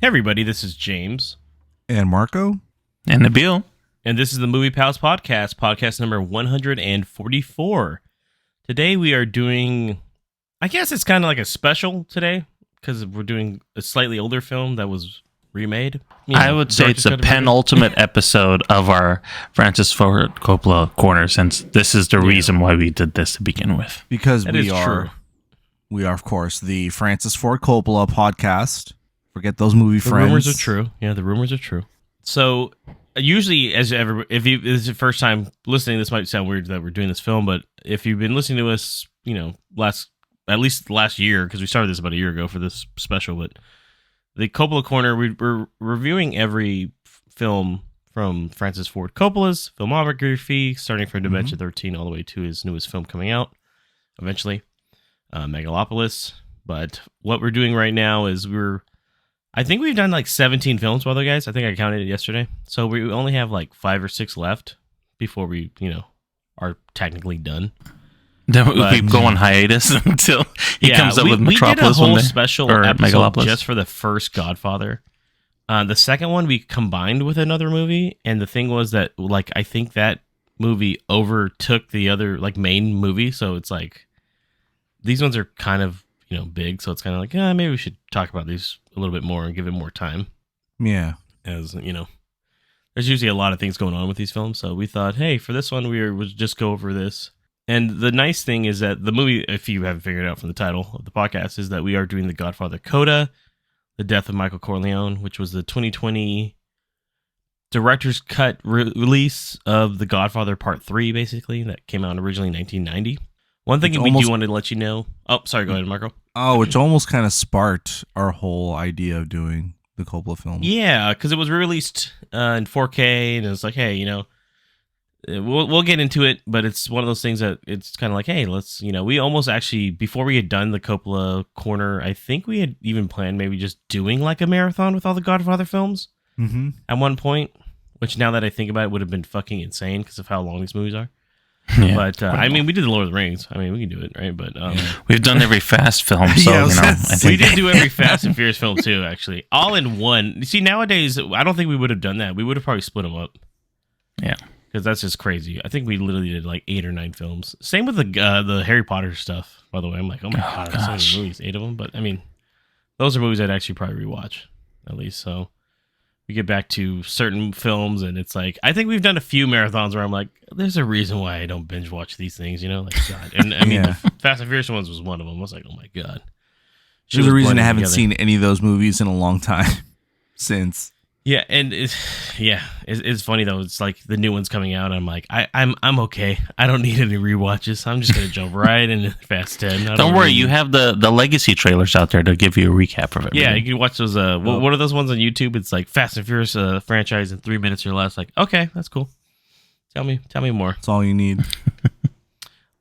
Hey everybody, this is James. And Marco. And Nabil. And this is the Movie Pals Podcast, podcast number 144. Today we are doing, I guess it's kind of like a special today, because we're doing a slightly older film that was remade. I would say it's a penultimate episode of our Francis Ford Coppola Corner, since this is the reason why we did this to begin with. Because we are, of course, the Francis Ford Coppola podcast. Forget those movie friends. The rumors are true. Yeah, the rumors are true. So usually, if this is your first time listening, this might sound weird that we're doing this film, but if you've been listening to us, at least last year, because we started this about a year ago for this special, but the Coppola Corner, we're reviewing every film from Francis Ford Coppola's filmography, starting from Dimension 13 all the way to his newest film coming out eventually, Megalopolis. But what we're doing right now is I think we've done like 17 films, by the way, guys. I think I counted it yesterday. So we only have like 5 or 6 left before we, are technically done. Then we'll keep going hiatus until he comes up with Metropolis. We did a whole special episode just for the first Godfather. The second one we combined with another movie, and the thing was that I think that movie overtook the other main movie. So it's like these ones are kind of big. So it's kind of like maybe we should talk about these a little bit more and give it more time. Yeah, as there's usually a lot of things going on with these films. So we thought, hey, for this one we'll just go over this. And the nice thing is that the movie, if you haven't figured it out from the title of the podcast, is that we are doing the Godfather Coda, the Death of Michael Corleone, which was the 2020 director's cut release of The Godfather Part 3, basically, that came out originally in 1990. One thing we do want to let you know... Oh, sorry, go ahead, Marco. Oh, which almost kind of sparked our whole idea of doing the Coppola film. Yeah, because it was released in 4K, and it was like, hey, we'll get into it, but it's one of those things that it's kind of like, hey, let's, we almost actually, before we had done the Coppola Corner, I think we had even planned maybe just doing like a marathon with all the Godfather films at one point, which now that I think about it would have been fucking insane because of how long these movies are. Yeah, but we did the Lord of the Rings. I mean, we can do it, right? But we've done every Fast film, so I think we did do every Fast and Furious film too. Actually, all in one. You see, nowadays, I don't think we would have done that. We would have probably split them up. Yeah, because that's just crazy. I think we literally did like 8 or 9 films. Same with the Harry Potter stuff. By the way, I'm like, oh my god, there's so many movies, 8 of them. But I mean, those are movies I'd actually probably rewatch at least. So we get back to certain films, and it's like I think we've done a few marathons where I'm like, there's a reason why I don't binge watch these things, God. And I mean, the Fast and Furious ones was one of them. I was like, oh my god. There's a reason I haven't seen any of those movies in a long time since. Yeah, and it's funny though. It's like the new one's coming out. I'm like, I'm okay. I don't need any rewatches. I'm just gonna jump right into Fast 10. Don't worry, you have the legacy trailers out there to give you a recap of it. Yeah, you can watch those. What are those ones on YouTube? It's like Fast and Furious franchise in 3 minutes or less. Like, okay, that's cool. Tell me more. That's all you need.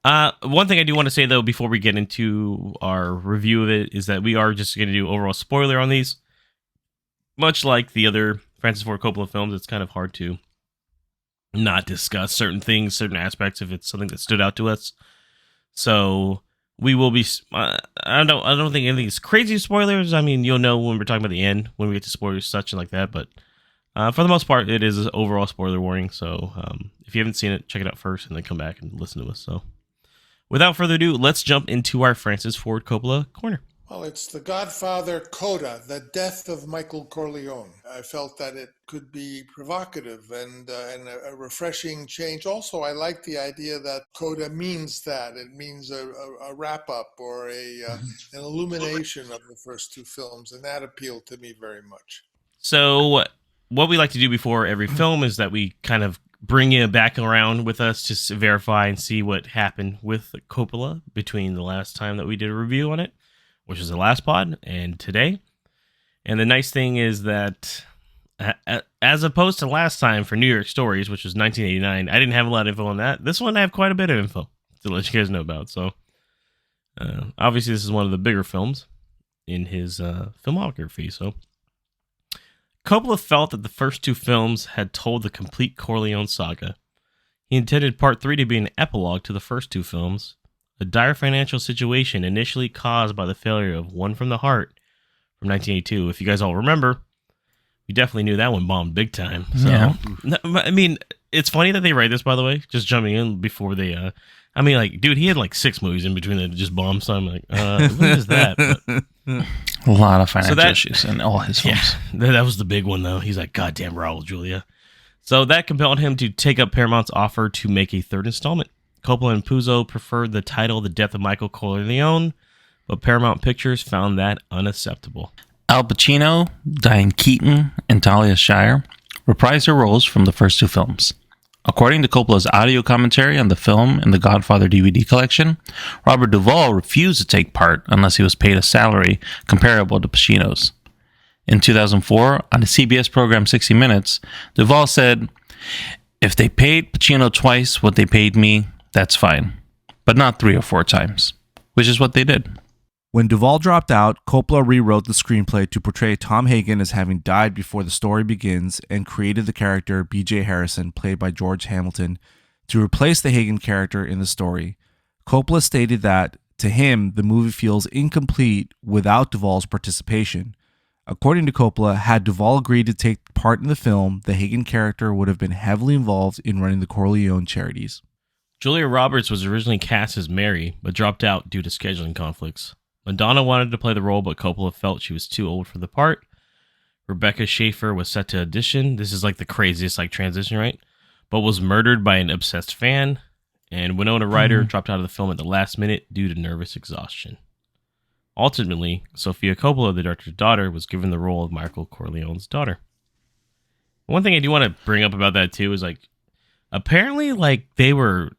One thing I do want to say though before we get into our review of it is that we are just gonna do overall spoiler on these. Much like the other Francis Ford Coppola films, it's kind of hard to not discuss certain things, certain aspects if it's something that stood out to us. So we will be. I don't think anything is crazy spoilers. I mean, you'll know when we're talking about the end when we get to spoilers, such and like that. But for the most part, it is an overall spoiler warning. So if you haven't seen it, check it out first, and then come back and listen to us. So without further ado, let's jump into our Francis Ford Coppola Corner. Well, it's The Godfather Coda, the Death of Michael Corleone. I felt that it could be provocative and a refreshing change. Also, I like the idea that Coda means that. It means a wrap-up or an illumination of the first 2 films, and that appealed to me very much. So what we like to do before every film is that we kind of bring you back around with us to verify and see what happened with Coppola between the last time that we did a review on it, which was the last pod, and today. And the nice thing is that, as opposed to last time for New York Stories, which was 1989, I didn't have a lot of info on that. This one I have quite a bit of info to let you guys know about. So, obviously this is one of the bigger films in his filmography. So, Coppola felt that the first 2 films had told the complete Corleone saga. He intended Part 3 to be an epilogue to the first 2 films, a dire financial situation initially caused by the failure of One from the Heart from 1982. If you guys all remember, we definitely knew that one bombed big time. So, Yeah. no, I mean, it's funny that they write this, by the way, just jumping in before they, I mean, like, dude, he had like 6 movies in between that just bombed, so I'm like, what is that? But, A lot of financial issues in all his films. yeah, that was the big one, though. He's like, goddamn Raul Julia. So that compelled him to take up Paramount's offer to make a third installment. Coppola and Puzo preferred the title The Death of Michael Corleone, but Paramount Pictures found that unacceptable. Al Pacino, Diane Keaton, and Talia Shire reprised their roles from the first 2 films. According to Coppola's audio commentary on the film in the Godfather DVD collection, Robert Duvall refused to take part unless he was paid a salary comparable to Pacino's. In 2004, on the CBS program 60 Minutes, Duvall said, "If they paid Pacino twice what they paid me, that's fine, but not 3 or 4 times," which is what they did. When Duvall dropped out, Coppola rewrote the screenplay to portray Tom Hagen as having died before the story begins and created the character B.J. Harrison, played by George Hamilton, to replace the Hagen character in the story. Coppola stated that, to him, the movie feels incomplete without Duvall's participation. According to Coppola, had Duvall agreed to take part in the film, the Hagen character would have been heavily involved in running the Corleone charities. Julia Roberts was originally cast as Mary, but dropped out due to scheduling conflicts. Madonna wanted to play the role, but Coppola felt she was too old for the part. Rebecca Schaefer was set to audition. This is like the craziest transition, right? But was murdered by an obsessed fan. And Winona Ryder dropped out of the film at the last minute due to nervous exhaustion. Ultimately, Sofia Coppola, the director's daughter, was given the role of Michael Corleone's daughter. One thing I do want to bring up about that too is apparently they were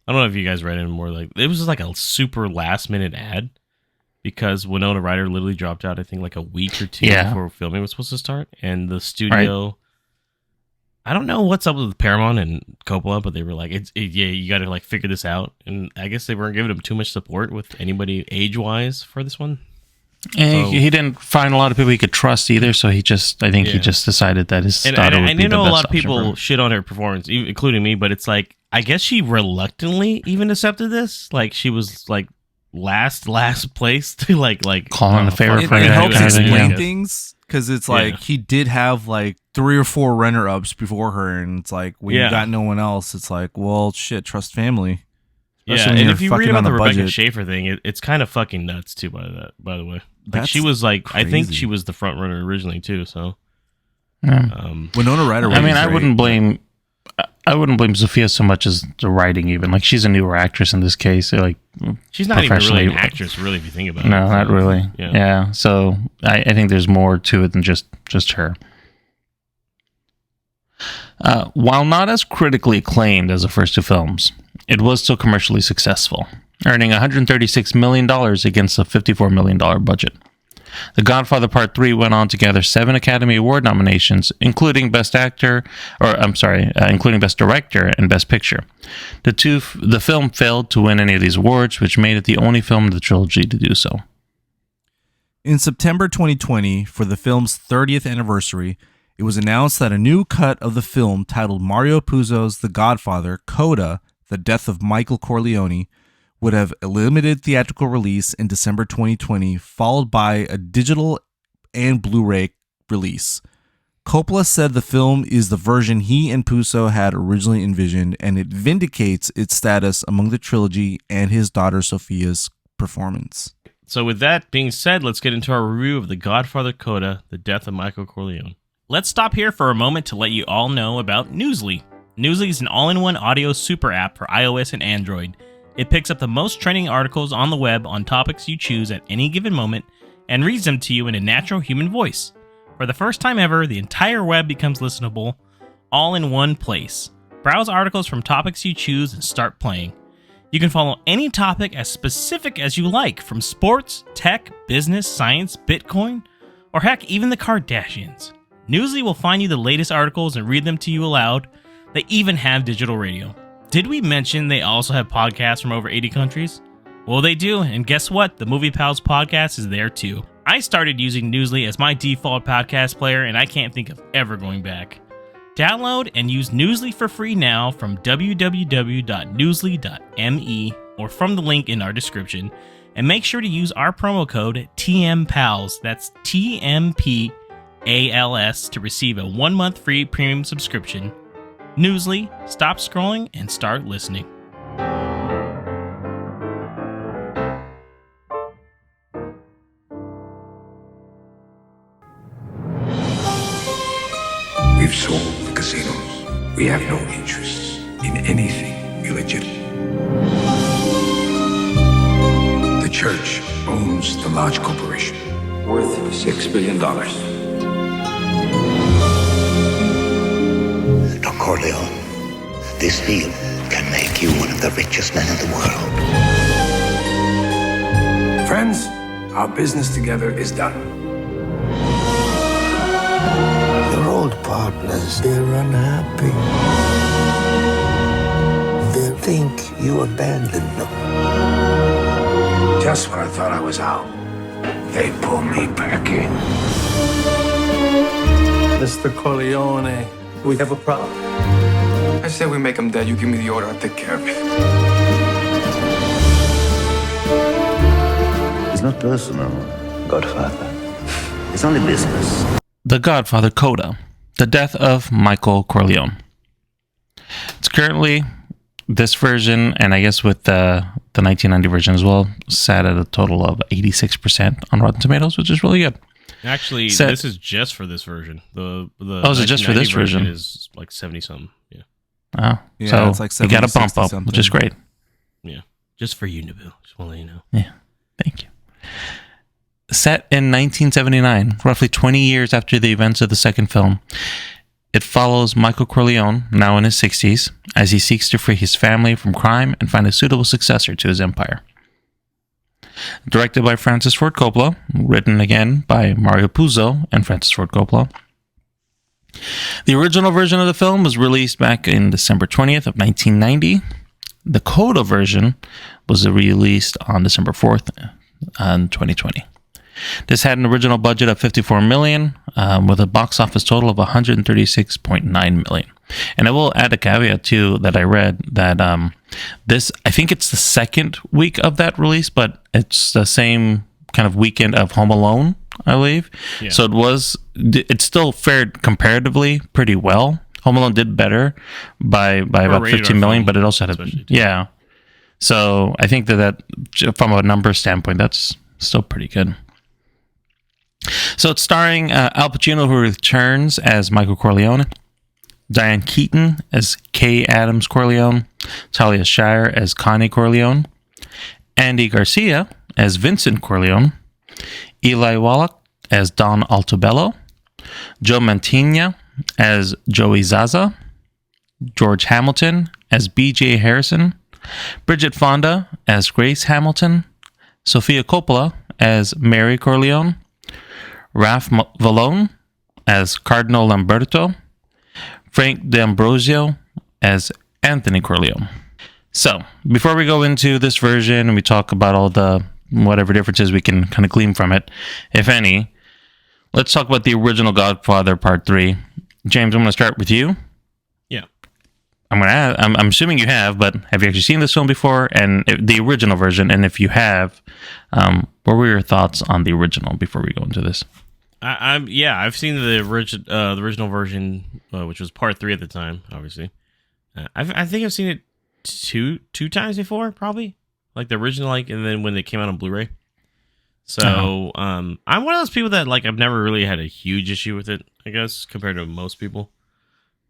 I don't know if you guys read it more. It was just a super last minute ad because Winona Ryder literally dropped out, I think, a week or 2 before filming was supposed to start. And the studio, I don't know what's up with Paramount and Coppola, but they were like, you got to figure this out. And I guess they weren't giving him too much support with anybody age wise for this one. And he didn't find a lot of people he could trust either, so he just decided that his daughter would be the best option. I know a lot of people shit on her performance, including me, but it's I guess she reluctantly even accepted this. She was last place to calling a favor for it helps that. explain things because it's he did have 3 or 4 runner-ups before her, and it's when you got no one else, it's well, shit, trust family. Especially and if you read about the Rebecca Schaefer thing, it's kind of fucking nuts too. By the way, she was I think she was the front runner originally too. So, Winona Ryder. I mean, I wouldn't blame Sophia so much as the writing. Even she's a newer actress in this case. She's not even really an actress, really, if you think about it. No, not really. Yeah. So I think there's more to it than just her. While not as critically acclaimed as the first 2 films, it was still commercially successful, earning $136 million against a $54 million budget. The Godfather Part 3 went on to gather 7 Academy Award nominations, including Best Director and Best Picture. The film failed to win any of these awards, which made it the only film in the trilogy to do so. In September 2020, for the film's 30th anniversary, it was announced that a new cut of the film titled Mario Puzo's The Godfather Coda, The Death of Michael Corleone, would have a limited theatrical release in December 2020, followed by a digital and Blu-ray release. Coppola said the film is the version he and Puzo had originally envisioned, and it vindicates its status among the trilogy and his daughter Sophia's performance. So with that being said, let's get into our review of The Godfather Coda, The Death of Michael Corleone. Let's stop here for a moment to let you all know about Newsly. Newsly is an all-in-one audio super app for iOS and Android. It picks up the most trending articles on the web on topics you choose at any given moment and reads them to you in a natural human voice. For the first time ever, the entire web becomes listenable, all in one place. Browse articles from topics you choose and start playing. You can follow any topic as specific as you like, from sports, tech, business, science, Bitcoin, or heck, even the Kardashians. Newsly will find you the latest articles and read them to you aloud. They even have digital radio. Did we mention they also have podcasts from over 80 countries? Well, they do, and guess what? The Movie Pals podcast is there too. I started using Newsly as my default podcast player, and I can't think of ever going back. Download and use Newsly for free now from www.newsly.me or from the link in our description, and make sure to use our promo code TMPALS. That's TMPALS ALS to receive a 1-month free premium subscription. Newsly, stop scrolling and start listening. We've sold the casinos. We have no interest in anything illegitimate. The church owns the large corporation, worth $6 billion. Don Corleone, this deal can make you one of the richest men in the world. Friends, our business together is done. Your old partners, they're unhappy. They think you abandoned them. Just when I thought I was out, they pull me back in. Mr. Corleone, we have a problem. I said we make him dead. You give me the order, I'll take care of it. It's not personal, Godfather. It's only business. The Godfather Coda, The Death of Michael Corleone. It's currently, this version, and I guess with the 1990 version as well, sat at a total of 86% on Rotten Tomatoes, which is really good. Actually, So- this is just for this version. The Oh, is it just for this 1990 version? Is like 70 something. Yeah, Oh, Yeah, so it's like you got a 70, bump 60 up, something. which is great. yeah. Just for you, Naboo. Just want to let you know. Yeah, thank you. Set in 1979, roughly 20 years after the events of the second film, it follows Michael Corleone, now in his 60s, as he seeks to free his family from crime and find a suitable successor to his empire. Directed by Francis Ford Coppola, written again by Mario Puzo and Francis Ford Coppola. The original version of the film was released back in December 20th of 1990. The Coda version was released on December 4th in 2020. This had an original budget of $54 million, with a box office total of $136.9 million. And I will add a caveat too that I read that this, I think it's the second week of that release, but it's the same kind of weekend of Home Alone, I believe. Yeah. So it still fared comparatively pretty well. Home Alone did better by about rated 15 million, film, but it also had especially, too. yeah. So I think that from a number standpoint, that's still pretty good. So it's starring Al Pacino, who returns as Michael Corleone, Diane Keaton as Kay Adams Corleone, Talia Shire as Connie Corleone, Andy Garcia as Vincent Corleone, Eli Wallach as Don Altobello, Joe Mantegna as Joey Zaza, George Hamilton as B.J. Harrison, Bridget Fonda as Grace Hamilton, Sofia Coppola as Mary Corleone, Ralph Vallone as Cardinal Lamberto, Frank D'Ambrosio as Anthony Corleone. So, before we go into this version and we talk about all the whatever differences we can kind of glean from it, if any, let's talk about the original Godfather Part 3. James, I'm going to start with you. Yeah. I'm assuming you have, but have you actually seen this film before? And the original version, and if you have, what were your thoughts on the original before we go into this? I've seen the original version, which was part 3 at the time. Obviously, I think I've seen it two times before, probably like the original, and then when they came out on Blu-ray. So I'm one of those people that I've never really had a huge issue with it, I guess, compared to most people.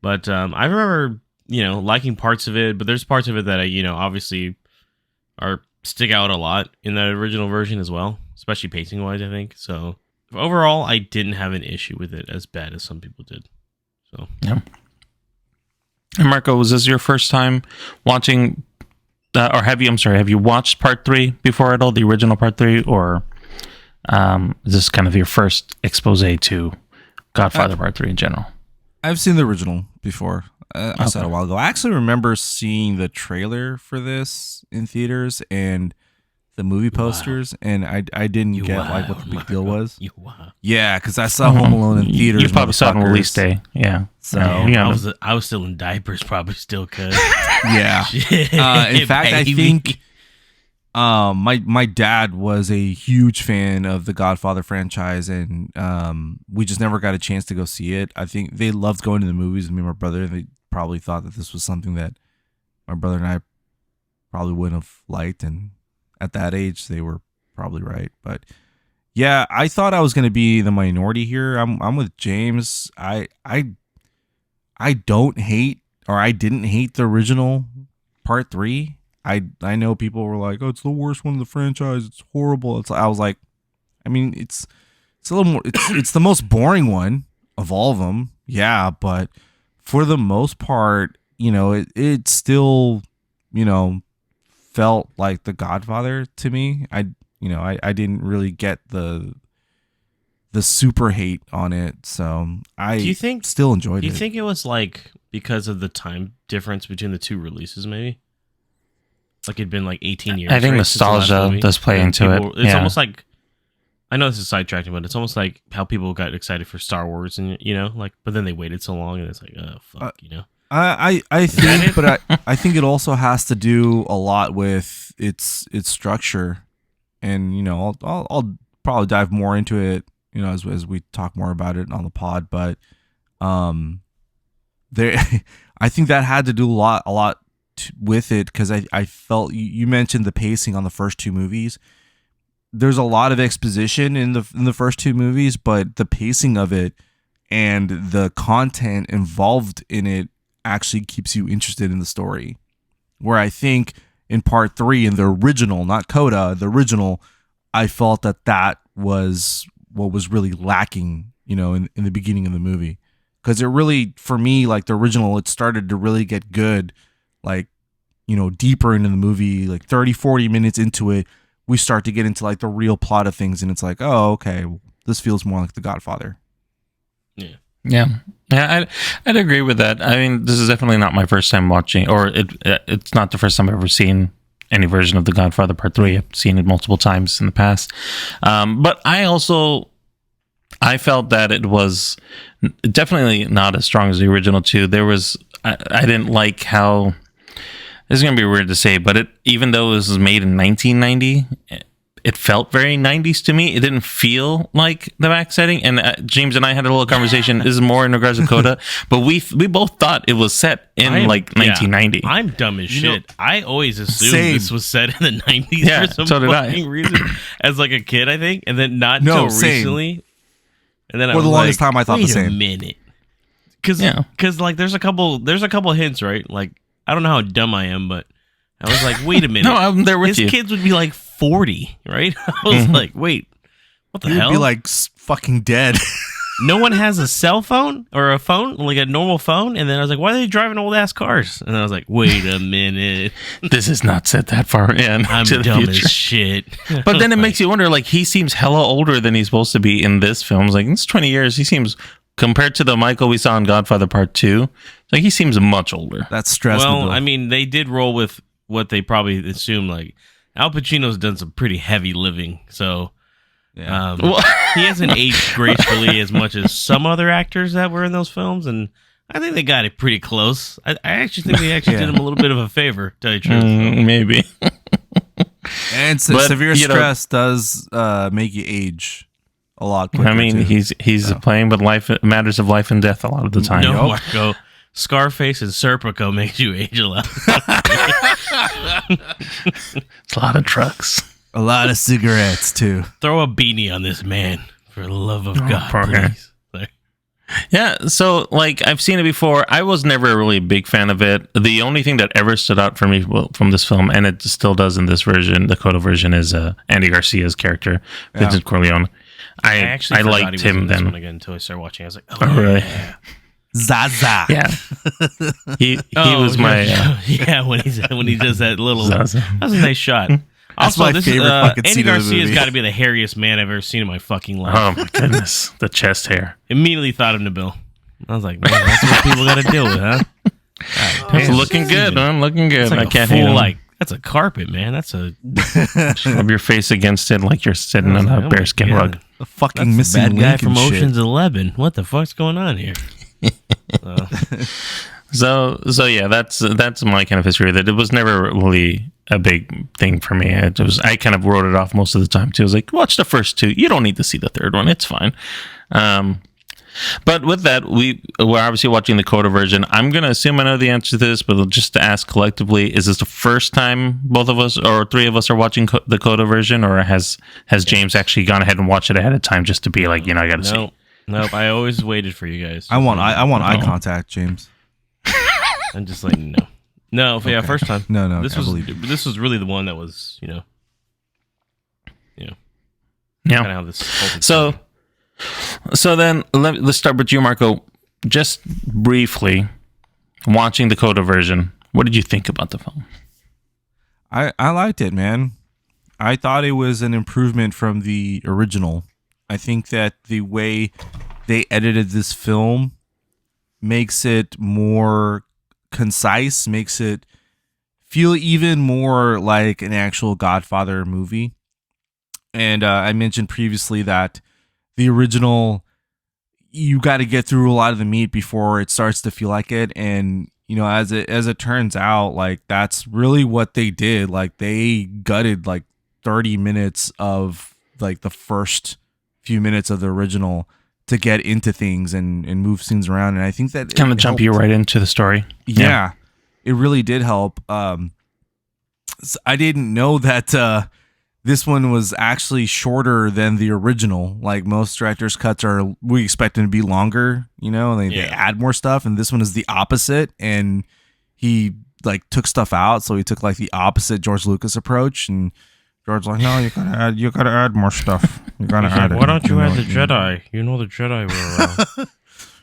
But I remember liking parts of it, but there's parts of it that obviously stick out a lot in that original version as well, especially pacing wise, I think. So overall, I didn't have an issue with it as bad as some people did. So yeah. And Marco, was this your first time watching, or have you watched Part 3 before at all, the original Part 3, or is this kind of your first expose to Godfather Part 3 in general? I've seen the original before. I saw it a while ago. I actually remember seeing the trailer for this in theaters and the movie posters, and I didn't get what the big deal was. Yeah, because I saw Home Alone in theaters. You probably saw it on release day. Yeah. So I was still in diapers, probably still, cause yeah. In fact, I think My dad was a huge fan of the Godfather franchise, and we just never got a chance to go see it. I think they loved going to the movies with me and my brother. They probably thought that this was something that my brother and I probably wouldn't have liked, and at that age, they were probably right. But yeah, I thought I was going to be the minority here. I'm with James. I don't hate, or I didn't hate the original Part 3. I know people were like, "Oh, it's the worst one in the franchise. It's horrible." I was like, I mean, it's a little more. It's the most boring one of all of them. Yeah, but for the most part, it still, felt like The Godfather to me. I didn't really get the super hate on it, so I still enjoyed it. Do you think it was like because of the time difference between the two releases, maybe? Like it'd been like 18 years. I think right, nostalgia does play into it. It's almost like, I know this is sidetracking, but it's almost like how people got excited for Star Wars, and but then they waited so long, and it's like, oh fuck, I think, but I think it also has to do a lot with its structure, and I'll probably dive more into it, as we talk more about it on the pod, but there, I think that had to do a lot with it, because I felt you mentioned the pacing on the first two movies. There's a lot of exposition in the first two movies, but the pacing of it and the content involved in it actually keeps you interested in the story. Where I think in Part 3, in the original, not Coda, the original, I felt that was what was really lacking, in the beginning of the movie. Because it really, for me, like the original, it started to really get good, like, deeper into the movie, like 30, 40 minutes into it, we start to get into like the real plot of things, and it's like, oh, okay, this feels more like The Godfather. Yeah, I'd agree with that. I mean, this is definitely not my first time watching, or it's not the first time I've ever seen any version of The Godfather Part 3. I've seen it multiple times in the past. But I felt that it was definitely not as strong as the original two. I didn't like how, this is going to be weird to say, but even though this was made in 1990, it felt very 90s to me. It didn't feel like the back setting. And James and I had a little conversation. This is more in regards to Coda, but we both thought it was set in 1990. I'm dumb as shit. I always assumed this was set in the 90s for some fucking reason. As like a kid, I think, and then not until recently. And then for the longest time, I thought the same. Wait a minute, because like there's a couple hints, right? Like, I don't know how dumb I am, but I was like, wait a minute. No, I'm there with you. His kids would be like 40, right? I was like, wait, what the hell? You'd be like fucking dead. No one has a cell phone or a phone, like a normal phone. And then I was like, why are they driving old ass cars? And I was like, wait a minute. This is not set that far in. I'm dumb as shit. But then it makes you wonder, like, he seems hella older than he's supposed to be in this film. It's like, it's 20 years. He seems, compared to the Michael we saw in Godfather Part 2, like he seems much older. That's stressful. Well, I mean, they did roll with what they probably assumed. Like, Al Pacino's done some pretty heavy living, so he hasn't aged gracefully as much as some other actors that were in those films, and I think they got it pretty close. I actually think they did him a little bit of a favor, to tell you the truth. Maybe. And severe stress does make you age a lot quicker. I mean, he's playing with matters of life and death a lot of the time. No, Marco. Scarface and Serpico makes you age a lot. It's a lot of trucks. A lot of cigarettes, too. Throw a beanie on this man, for the love of God, please. Yeah, so, like, I've seen it before. I was never really a big fan of it. The only thing that ever stood out for me from this film, and it still does in this version, the Coda version, is Andy Garcia's character, Vincent Corleone. I actually liked him then. Again until I started watching. I was like, oh really? Zaza. Yeah. He was my... when he does that little... Zaza. That was a nice shot. That's my favorite fucking scene Andy of the movie. Garcia's got to be the hairiest man I've ever seen in my fucking life. Oh my goodness. The chest hair. Immediately thought of Nabil. I was like, man, that's what people got to deal with, huh? He's looking good, man. Looking good. Like I can't hate him. Like, that's a carpet, man. That's a... Rub your face against it like you're sitting on a bearskin rug. A fucking missing bad guy link from and shit. Ocean's 11. What the fuck's going on here? So yeah, that's my kind of history with it. It was never really a big thing for me. I kind of wrote it off most of the time too. I was like, watch the first two. You don't need to see the third one. It's fine. But with that, we're obviously watching the Coda version. I'm gonna assume I know the answer to this, but just to ask collectively, is this the first time both of us or three of us are watching the Coda version, or has James actually gone ahead and watched it ahead of time just to be like, I gotta see? Nope. I always waited for you guys. I want eye contact, James. I'm just like, no. No, yeah, Okay. first time. No, This was really the one that was, Yeah. kind of how this whole thing started. So then let's start with you, Marco. Just briefly, watching the Coda version, what did you think about the film? I liked it, man. I thought it was an improvement from the original. I think that the way they edited this film makes it more concise, makes it feel even more like an actual Godfather movie. And I mentioned previously that the original, you got to get through a lot of the meat before it starts to feel like it. And as it turns out, like that's really what they did. Like they gutted like 30 minutes of like the first few minutes of the original to get into things and move scenes around. And I think that Kind of jump you right into the story. Yeah, it really did help. So I didn't know that this one was actually shorter than the original. Like most director's cuts we expect them to be longer, and they add more stuff. And this one is the opposite. And he like took stuff out. So he took like the opposite George Lucas approach. And George's like, no, you gotta add more stuff. You gotta add it. Why don't you add the Jedi? The Jedi were around.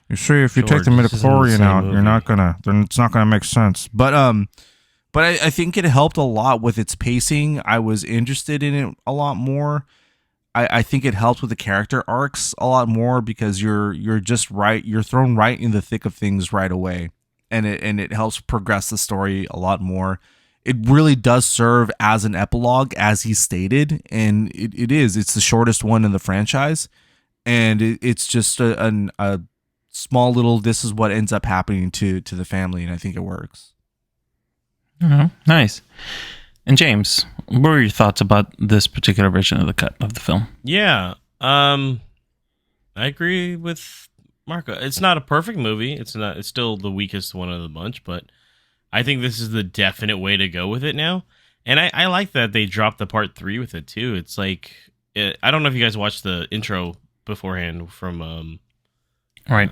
You see, if you take the midichlorian out, then it's not gonna make sense. But I think it helped a lot with its pacing. I was interested in it a lot more. I think it helped with the character arcs a lot more because you're just right. You're thrown right in the thick of things right away, and it helps progress the story a lot more. It really does serve as an epilogue, as he stated, and it's the shortest one in the franchise, and it's just a small little. This is what ends up happening to the family, and I think it works. Nice. And James, what were your thoughts about this particular version of the cut of the film? Yeah, I agree with Marco. It's not a perfect movie. It's still the weakest one of the bunch, but I think this is the definite way to go with it now. And I like that they dropped the part 3 with it too. It's like, I don't know if you guys watched the intro beforehand from right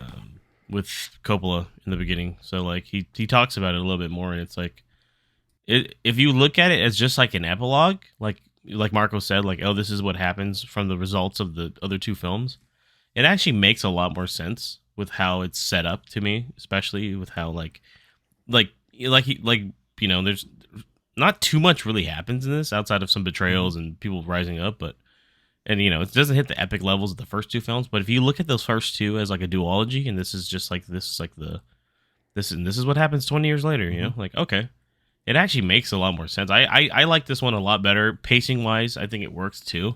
with Coppola in the beginning. So like he talks about it a little bit more, and it's like, if you look at it as just like an epilogue, like Marco said, like, oh, this is what happens from the results of the other two films, it actually makes a lot more sense with how it's set up to me, especially with how there's not too much really happens in this outside of some betrayals and people rising up, it doesn't hit the epic levels of the first two films. But if you look at those first two as like a duology, and this is what happens 20 years later, like, okay, it actually makes a lot more sense. I like this one a lot better pacing wise. I think it works too.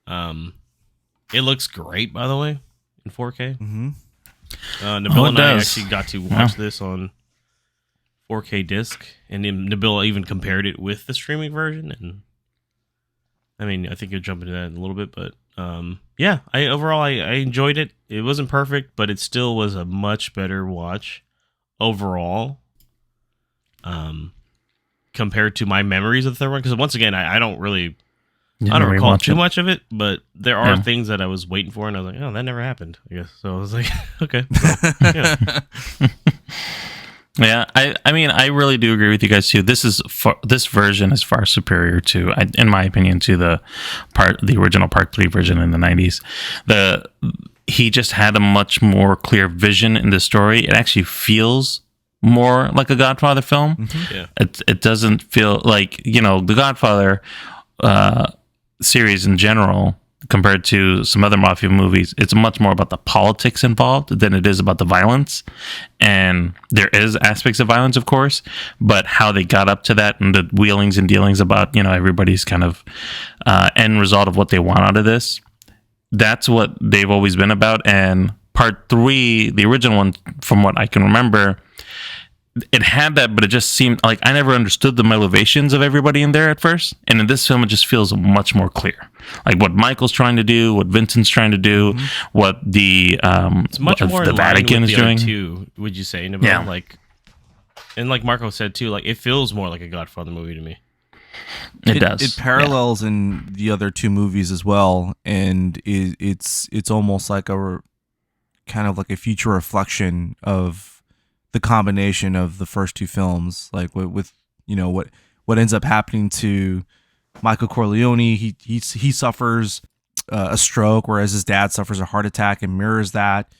It looks great, by the way, in 4K. Mm-hmm. Nabil and I actually got to watch this on 4K disc, and then Nabil even compared it with the streaming version. And I mean, I think you'll jump into that in a little bit, but I enjoyed it. It wasn't perfect, but it still was a much better watch overall, compared to my memories of the third one. Because once again, I don't recall too much of it, but there are things that I was waiting for, and I was like, oh, that never happened, I guess. So I was like, okay. So, yeah, I mean, I really do agree with you guys too. This version is far superior to, in my opinion, to the original Part 3 version in the 90s. He just had a much more clear vision in the story. It actually feels more like a Godfather film. Mm-hmm. Yeah. It doesn't feel like, the Godfather series in general, compared to some other mafia movies, it's much more about the politics involved than it is about the violence. And there is aspects of violence, of course, but how they got up to that and the wheelings and dealings about, everybody's kind of end result of what they want out of this. That's what they've always been about. And Part 3, the original one, from what I can remember, it had that, but it just seemed like I never understood the motivations of everybody in there at first. And in this film, it just feels much more clear, like what Michael's trying to do, what Vincent's trying to do, what the It's much more the in line Vatican with is the other doing. two, would you say? Nabil? Yeah. Like, and like Marco said too, like it feels more like a Godfather movie to me. It does. It parallels in the other two movies as well, and it's almost like kind of like a future reflection of the combination of the first two films, like with you know what ends up happening to Michael Corleone. He suffers a stroke, whereas his dad suffers a heart attack, and mirrors that.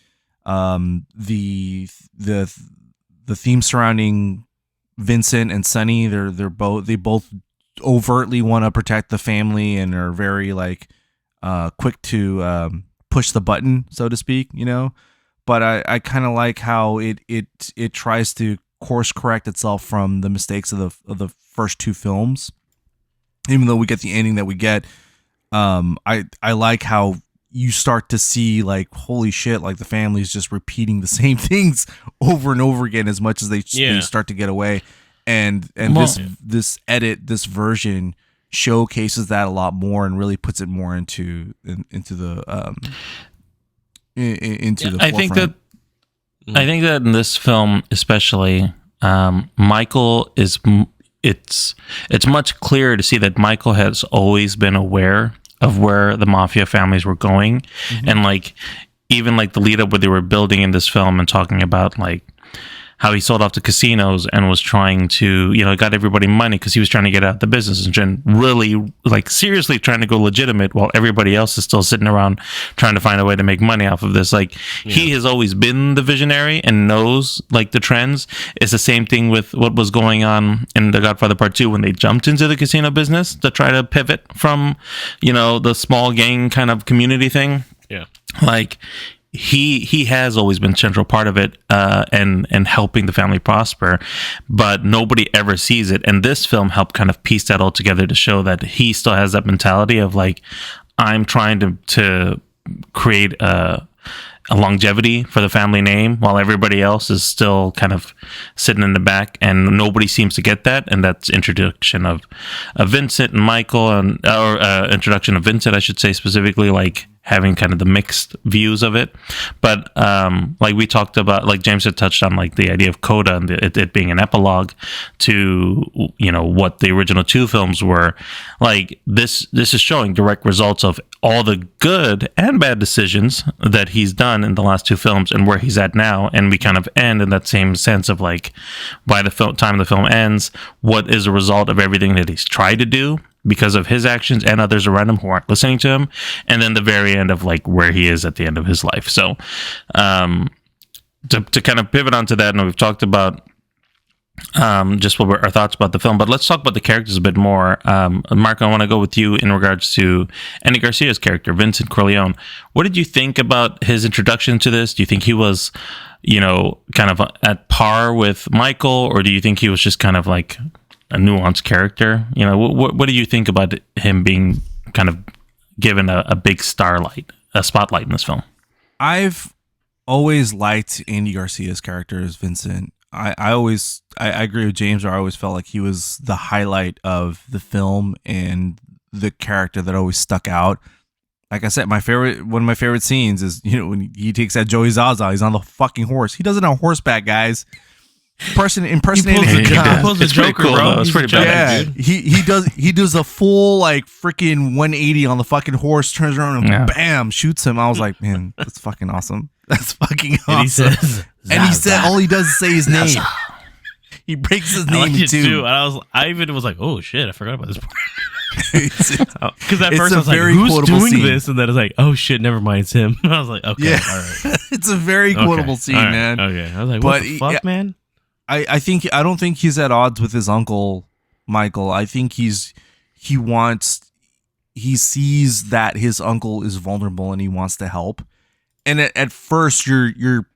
The theme surrounding Vincent and Sonny, they both overtly want to protect the family and are very like quick to push the button, so to speak, you know. But I kind of like how it tries to course correct itself from the mistakes of the first two films. Even though we get the ending that we get, I like how you start to see like, holy shit, like the family's just repeating the same things over and over again as much as they start to get away. And this version showcases that a lot more and really puts it more into the I think that in this film especially, Michael is it's much clearer to see that Michael has always been aware of where the mafia families were going, and like even like the lead up where they were building in this film and talking about like how he sold off the casinos and was trying to, you know, got everybody money because he was trying to get out of the business and really, like, seriously trying to go legitimate while everybody else is still sitting around trying to find a way to make money off of this. Like, he has always been the visionary and knows, like, the trends. It's the same thing with what was going on in The Godfather Part 2 when they jumped into the casino business to try to pivot from, you know, the small gang kind of community thing. Yeah. Like, he has always been central part of it, and helping the family prosper, but nobody ever sees it. And this film helped kind of piece that all together to show that he still has that mentality of like, I'm trying to create a longevity for the family name while everybody else is still kind of sitting in the back, and nobody seems to get that. And that's introduction of Vincent and Michael, and or introduction of Vincent, I should say, specifically, like having kind of the mixed views of it. But like we talked about, like James had touched on, like the idea of Coda and it being an epilogue to, you know, what the original two films were. Like this is showing direct results of all the good and bad decisions that he's done in the last two films and where he's at now. And we kind of end in that same sense of like, by the time the film ends, what is a result of everything that he's tried to do because of his actions and others around him who aren't listening to him, and then the very end of like where he is at the end of his life. So to kind of pivot onto that, and we've talked about just what were our thoughts about the film, but let's talk about the characters a bit more. Marco, I want to go with you in regards to Andy Garcia's character, Vincent Corleone. What did you think about his introduction to this? Do you think he was, you know, kind of at par with Michael, or do you think he was just kind of like a nuanced character? You know, what do you think about him being kind of given a big spotlight in this film? I've always liked Andy Garcia's character as Vincent. I agree with James. I always felt like he was the highlight of the film and the character that always stuck out. Like I said, one of my favorite scenes is, you know, when he takes that Joey Zaza, he's on the fucking horse. He does it on horseback, guys. Impersonating the Joker, cool, bro. It's pretty bad. Yeah, he does a full like freaking 180 on the fucking horse, turns around and bam, shoots him. I was like, man, that's fucking awesome. That's fucking awesome. And he said all he does is say his name. He breaks his name in two. And I even was like, oh shit, I forgot about this part. Because at first I was like, very who's quotable doing scene. this? And then it's like, oh shit, never mind, it's him. I was like, okay, Yeah. all right. It's a very quotable scene, all right, man. Okay, I was like, what But the fuck, man? I don't think he's at odds with his uncle Michael. I think he sees that his uncle is vulnerable and he wants to help. And at first, you're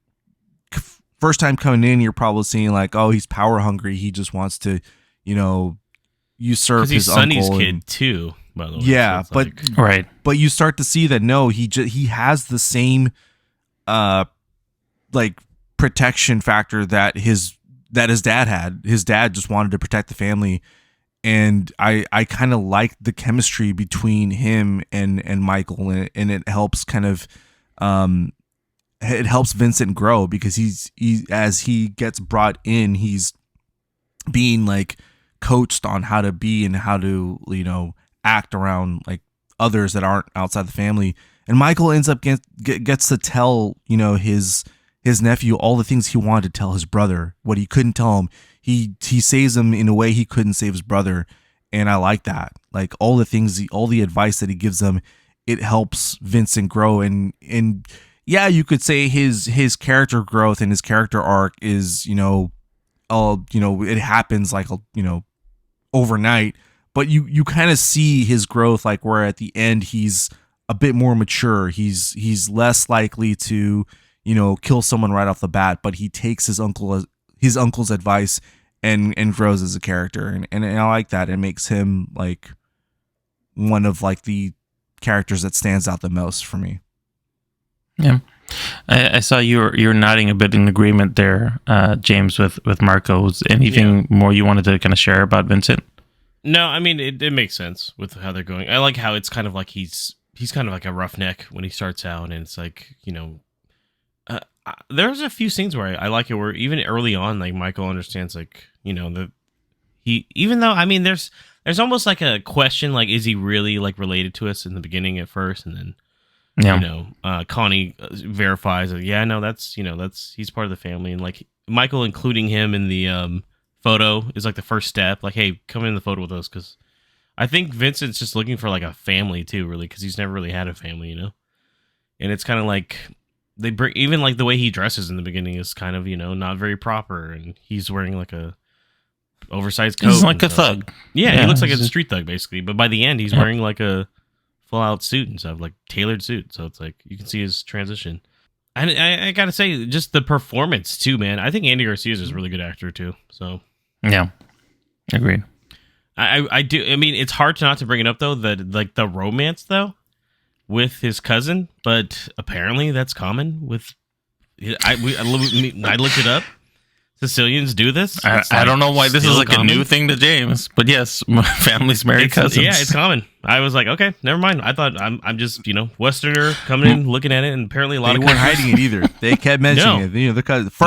first time coming in, you're probably seeing like, oh, he's power hungry. He just wants to, you know, usurp his uncle. Because he's Sonny's kid too, by the way. Yeah, so but like, Right. But you start to see that no, he has the same like protection factor that his that his dad had. His dad just wanted to protect the family, and I kind of like the chemistry between him and Michael, and it helps kind of it helps Vincent grow, because he as he gets brought in, he's being like coached on how to be and how to, you know, act around like others that aren't outside the family. And Michael ends up gets to tell, you know, his nephew all the things he wanted to tell his brother, what he couldn't tell him. He saves him in a way he couldn't save his brother, and I like that. Like all the things, all the advice that he gives them, it helps Vincent grow. And yeah, you could say his character growth and his character arc is, you know, it happens like, you know, overnight, but you kind of see his growth, like where at the end he's a bit more mature. He's less likely to, you know, kill someone right off the bat, but he takes his uncle's advice and grows as a character, and I like that. It makes him like one of like the characters that stands out the most for me. Yeah, I saw you're nodding a bit in agreement there, James, with Marco. Was anything more you wanted to kind of share about Vincent? No, I mean it makes sense with how they're going. I like how it's kind of like he's kind of like a roughneck when he starts out, and it's like, you know, there's a few scenes where I like it, where even early on, like Michael understands, like, you know, even though, I mean, there's almost like a question, like, is he really like related to us in the beginning at first, and then, you know, Connie verifies that, yeah, no, that's he's part of the family, and like Michael including him in the photo is like the first step, like, hey, come in the photo with us, because I think Vincent's just looking for like a family too, really, because he's never really had a family, you know, and it's kind of like they bring, even like the way he dresses in the beginning is kind of, you know, not very proper, and he's wearing like a oversized coat. He's like a thug. Yeah, he looks like a street thug basically, but by the end he's wearing like a full out suit and stuff, like tailored suit, so it's like you can see his transition. And I gotta say, just the performance too, man. I think Andy Garcia is a really good actor too. So yeah, agreed. I do. I mean, it's hard not to bring it up though, that like the romance though with his cousin, but apparently that's common with. I looked it up. Sicilians do this. I don't know why this is like common. A new thing to James, but yes, families marry cousins. Yeah, it's common. I was like, okay, never mind. I thought I'm just, you know, Westerner coming in, looking at it, and apparently a lot of weren't hiding it either. They kept mentioning it. You know, the cousins.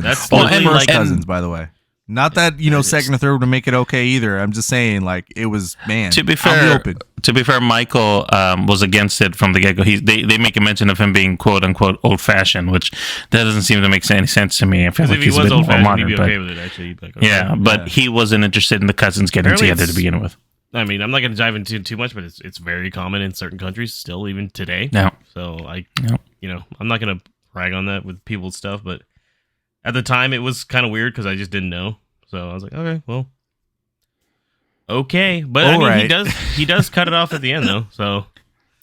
That's first cousins, by the way. Not that, you know, second or third would make it okay either. I'm just saying, like, it was, man. To be fair, Michael was against it from the get go. They make a mention of him being quote unquote old fashioned, which that doesn't seem to make any sense to me. I feel like if he was old fashioned, he'd be okay with it. Actually, like, okay. But he wasn't interested in the cousins getting together to begin with. I mean, I'm not going to dive into too much, but it's very common in certain countries still, even today. Yeah. So you know, I'm not going to brag on that with people's stuff, but at the time it was kind of weird because I just didn't know. So I was like, okay, well, okay, but I mean, he does cut it off at the end though. So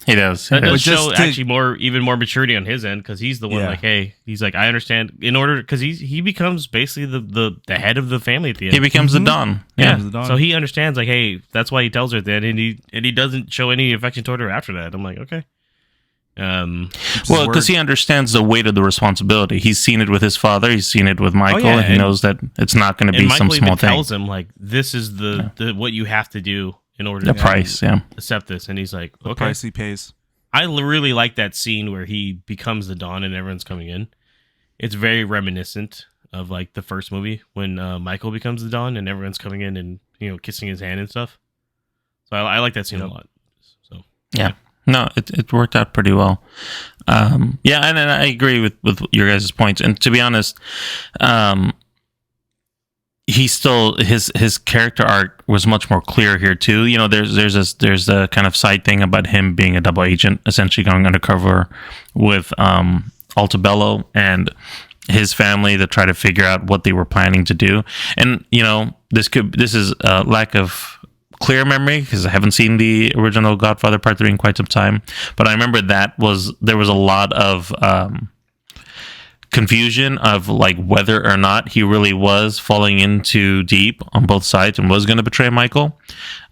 he does. That does show actually even more maturity on his end, because he's the one like, hey, he's like, I understand. In order, because he becomes basically the head of the family at the end. He becomes the Don. Yeah. So he understands, like, hey, that's why he tells her that, and he doesn't show any affection toward her after that. I'm like, okay. Well, because he understands the weight of the responsibility. He's seen it with his father. He's seen it with Michael, and he knows that it's not going to be some small thing. Tells him, like, this is the what you have to do in order to price, accept this. And he's like, okay, the price he pays. I really like that scene where he becomes the Don and everyone's coming in. It's very reminiscent of like the first movie when Michael becomes the Don and everyone's coming in and, you know, kissing his hand and stuff. So I like that scene a lot. So yeah. No, it worked out pretty well. And I agree with your guys' points. And to be honest, he still his character arc was much more clear here too. You know, there's a kind of side thing about him being a double agent, essentially going undercover with Altabello and his family to try to figure out what they were planning to do. And you know, this is a lack of clear memory because I haven't seen the original Godfather Part 3 in quite some time, but I remember there was a lot of confusion of like whether or not he really was falling in too deep on both sides and was going to betray Michael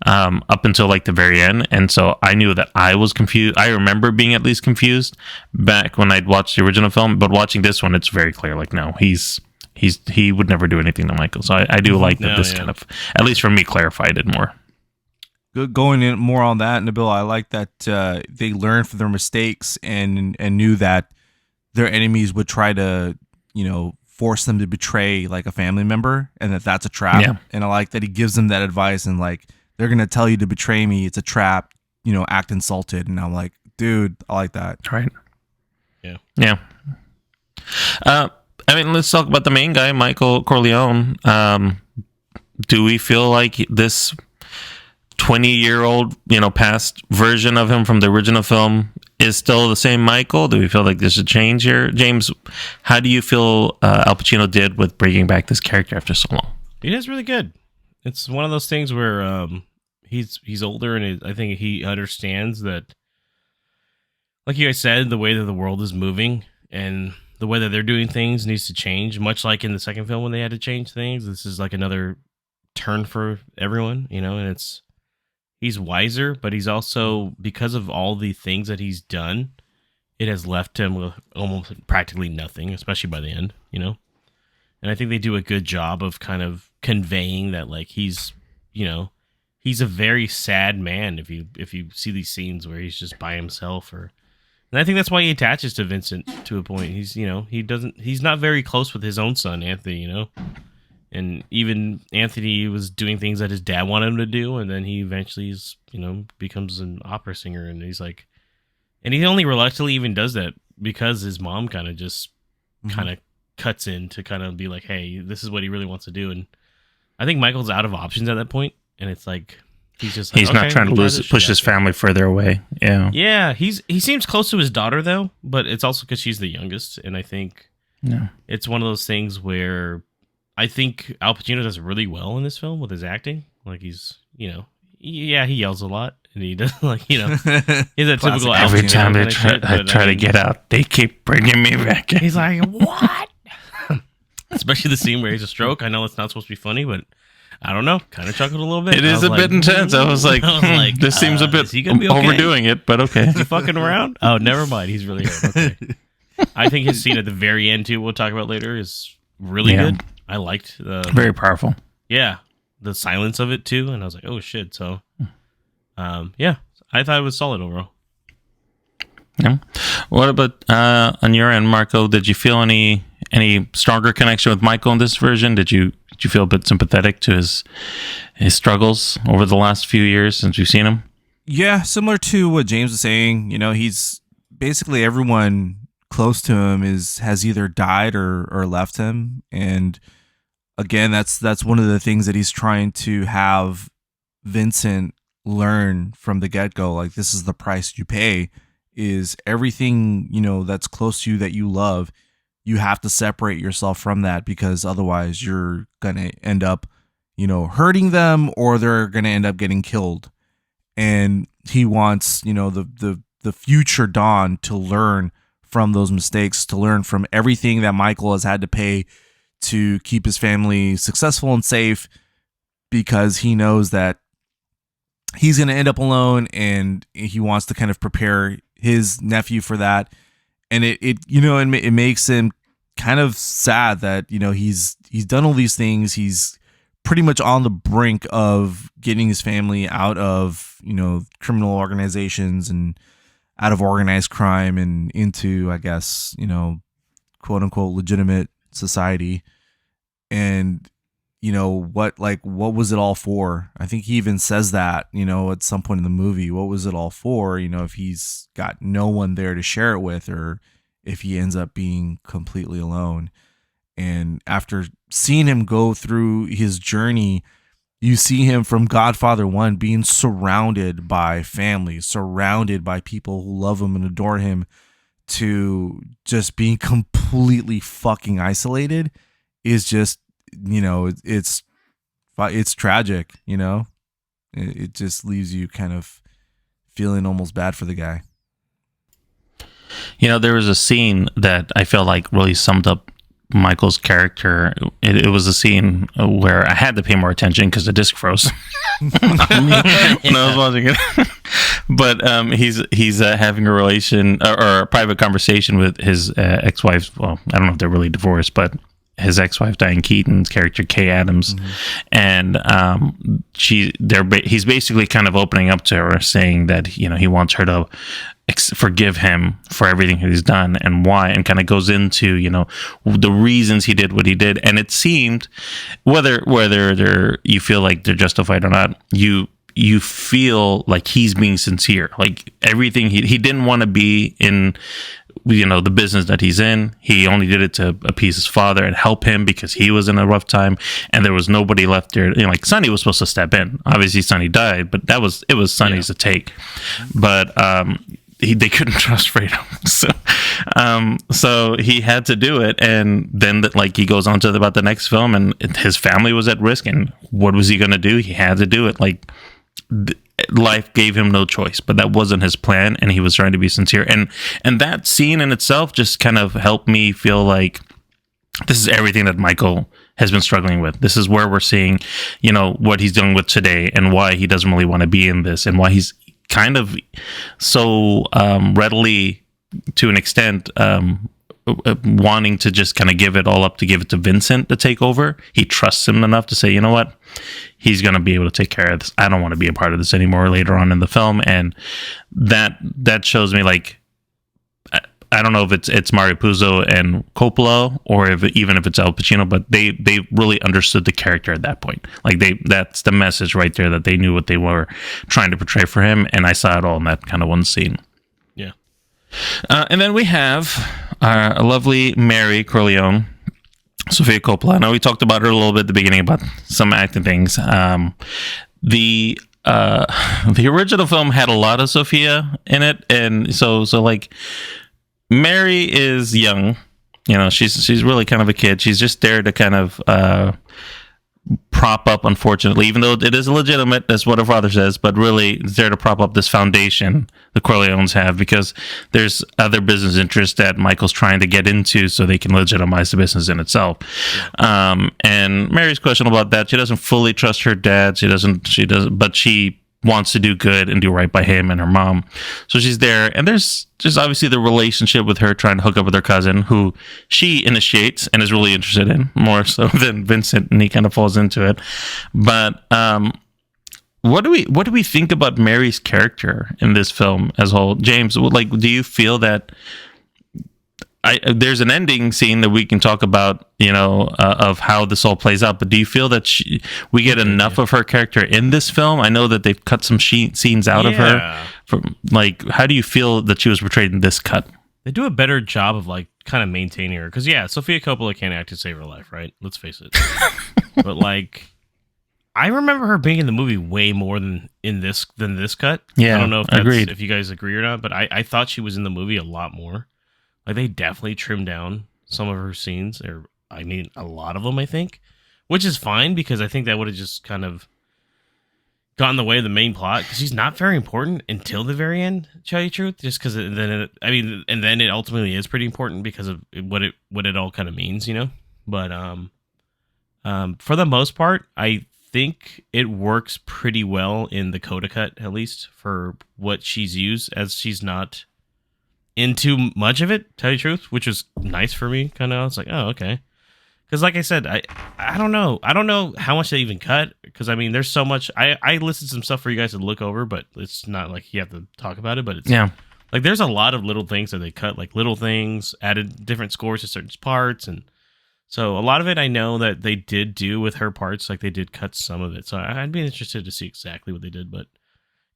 up until like the very end. And so I knew that I was confused. I remember being at least confused back when I'd watched the original film, but watching this one, it's very clear. Like, no, he's he would never do anything to Michael. So I do like that this kind of, at least for me, clarified it more. Going in more on that, Nabil, I like that they learned from their mistakes and knew that their enemies would try to, force them to betray like a family member, and that's a trap. Yeah. And I like that he gives them that advice and like, they're gonna tell you to betray me. It's a trap. Act insulted. And I'm like, dude, I like that. Right. Yeah. Yeah. Let's talk about the main guy, Michael Corleone. Do we feel like this 20-year-old, past version of him from the original film is still the same Michael? Do we feel like there's a change here? James, how do you feel Al Pacino did with bringing back this character after so long? He does really good. It's one of those things where he's older, and I think he understands that, like you guys said, the way that the world is moving and the way that they're doing things needs to change. Much like in the second film when they had to change things, this is like another turn for everyone, and he's wiser, but he's also, because of all the things that he's done, it has left him with almost practically nothing, especially by the end, And I think they do a good job of kind of conveying that, like, he's a very sad man if you see these scenes where he's just by himself, and I think that's why he attaches to Vincent to a point. He's he's not very close with his own son, Anthony, And even Anthony was doing things that his dad wanted him to do, and then he eventually becomes an opera singer, and he's like, and he only reluctantly even does that because his mom kind of just kind of cuts in to kind of be like, hey, this is what he really wants to do. And I think Michael's out of options at that point, and it's like he's just like, he's not trying to push his family further away. Yeah, he seems close to his daughter though, but it's also because she's the youngest, and I think it's one of those things where I think Al Pacino does really well in this film with his acting. Like he's, he yells a lot, and he does he's a typical Al Pacino. Every time I try to get out, they keep bringing me back in. He's like, what? Especially the scene where he's a stroke. I know it's not supposed to be funny, but I don't know. Kind of chuckled a little bit. It is a bit intense. I was like, this seems a bit overdoing it, but okay. Is he fucking around? Oh, never mind. He's really hurt. Okay. I think his scene at the very end, too, we'll talk about later, is really good. I liked very powerful. Yeah, the silence of it too, and I was like, "Oh shit!" So, I thought it was solid overall. Yeah. What about on your end, Marco? Did you feel any stronger connection with Michael in this version? Did you feel a bit sympathetic to his struggles over the last few years since we've seen him? Yeah, similar to what James was saying. He's basically everyone close to him has either died or left him, and again, that's one of the things that he's trying to have Vincent learn from the get-go. Like, this is the price you pay, is everything that's close to you that you love, you have to separate yourself from that, because otherwise you're gonna end up hurting them, or they're gonna end up getting killed. And he wants the future Don to learn from those mistakes, to learn from everything that Michael has had to pay to keep his family successful and safe, because he knows that he's going to end up alone, and he wants to kind of prepare his nephew for that. And it makes him kind of sad that he's done all these things. He's pretty much on the brink of getting his family out of criminal organizations and out of organized crime and into, I guess, quote unquote legitimate society. And what was it all for? I think he even says that at some point in the movie. What was it all for? If he's got no one there to share it with, or if he ends up being completely alone. And after seeing him go through his journey, you see him from Godfather 1 being surrounded by family, surrounded by people who love him and adore him, to just being completely fucking isolated is just, it's tragic, It just leaves you kind of feeling almost bad for the guy. There was a scene that I felt like really summed up Michael's character. It was a scene where I had to pay more attention because the disc froze when I was watching it. But he's having a relation or a private conversation with his ex-wife. Well, I don't know if they're really divorced, but his ex-wife Diane Keaton's character Kay Adams, and he's basically kind of opening up to her, saying that he wants her to forgive him for everything he's done and why, and kind of goes into the reasons he did what he did. And it seemed, whether you feel like they're justified or not, you feel like he's being sincere. Like everything he didn't want to be in the business that he's in. He only did it to appease his father and help him because he was in a rough time, and there was nobody left there. Like Sonny was supposed to step in. Obviously Sonny died, but it was Sonny's to take. But they couldn't trust Fredo, so he had to do it. And then he goes on to about the next film, and his family was at risk, and what was he going to do? He had to do it. Life gave him no choice, but that wasn't his plan, and he was trying to be sincere. And that scene in itself just kind of helped me feel like this is everything that Michael has been struggling with. This is where we're seeing, what he's dealing with today, and why he doesn't really want to be in this, and why he's kind of so readily, to an extent, wanting to just kind of give it all up, to give it to Vincent to take over. He trusts him enough to say, you know what, he's going to be able to take care of this. I don't want to be a part of this anymore later on in the film. And that shows me, like, I don't know if it's Mario Puzo and Coppola, or even if it's Al Pacino, but they really understood the character at that point. Like that's the message right there, that they knew what they were trying to portray for him. And I saw it all in that kind of one scene. Yeah. And then we have a lovely Mary Corleone, Sofia Coppola. I know we talked about her a little bit at the beginning about some acting things. The original film had a lot of Sofia in it, and so like Mary is young. She's really kind of a kid. She's just there to kind of prop up, unfortunately, even though it is legitimate, that's what her father says, but really it's there to prop up this foundation the Corleones have, because there's other business interests that Michael's trying to get into so they can legitimize the business in itself. And Mary's questionable about that. She doesn't fully trust her dad. She doesn't, but she wants to do good and do right by him and her mom. So she's there. And there's just obviously the relationship with her trying to hook up with her cousin, who she initiates and is really interested in, more so than Vincent, and he kind of falls into it. But what do we think about Mary's character in this film as a whole? James, do you feel that there's an ending scene that we can talk about, of how this all plays out, but do you feel that we get enough of her character in this film? I know that they've cut some scenes out of her. How do you feel that she was portrayed in this cut? They do a better job of kind of maintaining her, because Sofia Coppola can't act to save her life, right? Let's face it. But I remember her being in the movie way more than this cut. Yeah, I don't know agreed. if you guys agree or not, but I thought she was in the movie a lot more. They definitely trimmed down some of her scenes, or a lot of them, I think, which is fine, because I think that would have just kind of got in the way of the main plot, because she's not very important until the very end, to tell you the truth, just because then it ultimately is pretty important because of what it all kind of means, But for the most part, I think it works pretty well in the Coda cut, at least for what she's used, as she's not into much of it, tell you the truth, which was nice for me. Kind of, I was like, oh, okay, because like I said, I don't know how much they even cut, because there's so much. I listed some stuff for you guys to look over, but it's not like you have to talk about it. But it's there's a lot of little things that they cut, little things, added different scores to certain parts, and so a lot of it I know that they did do with her parts, they did cut some of it. So I'd be interested to see exactly what they did, but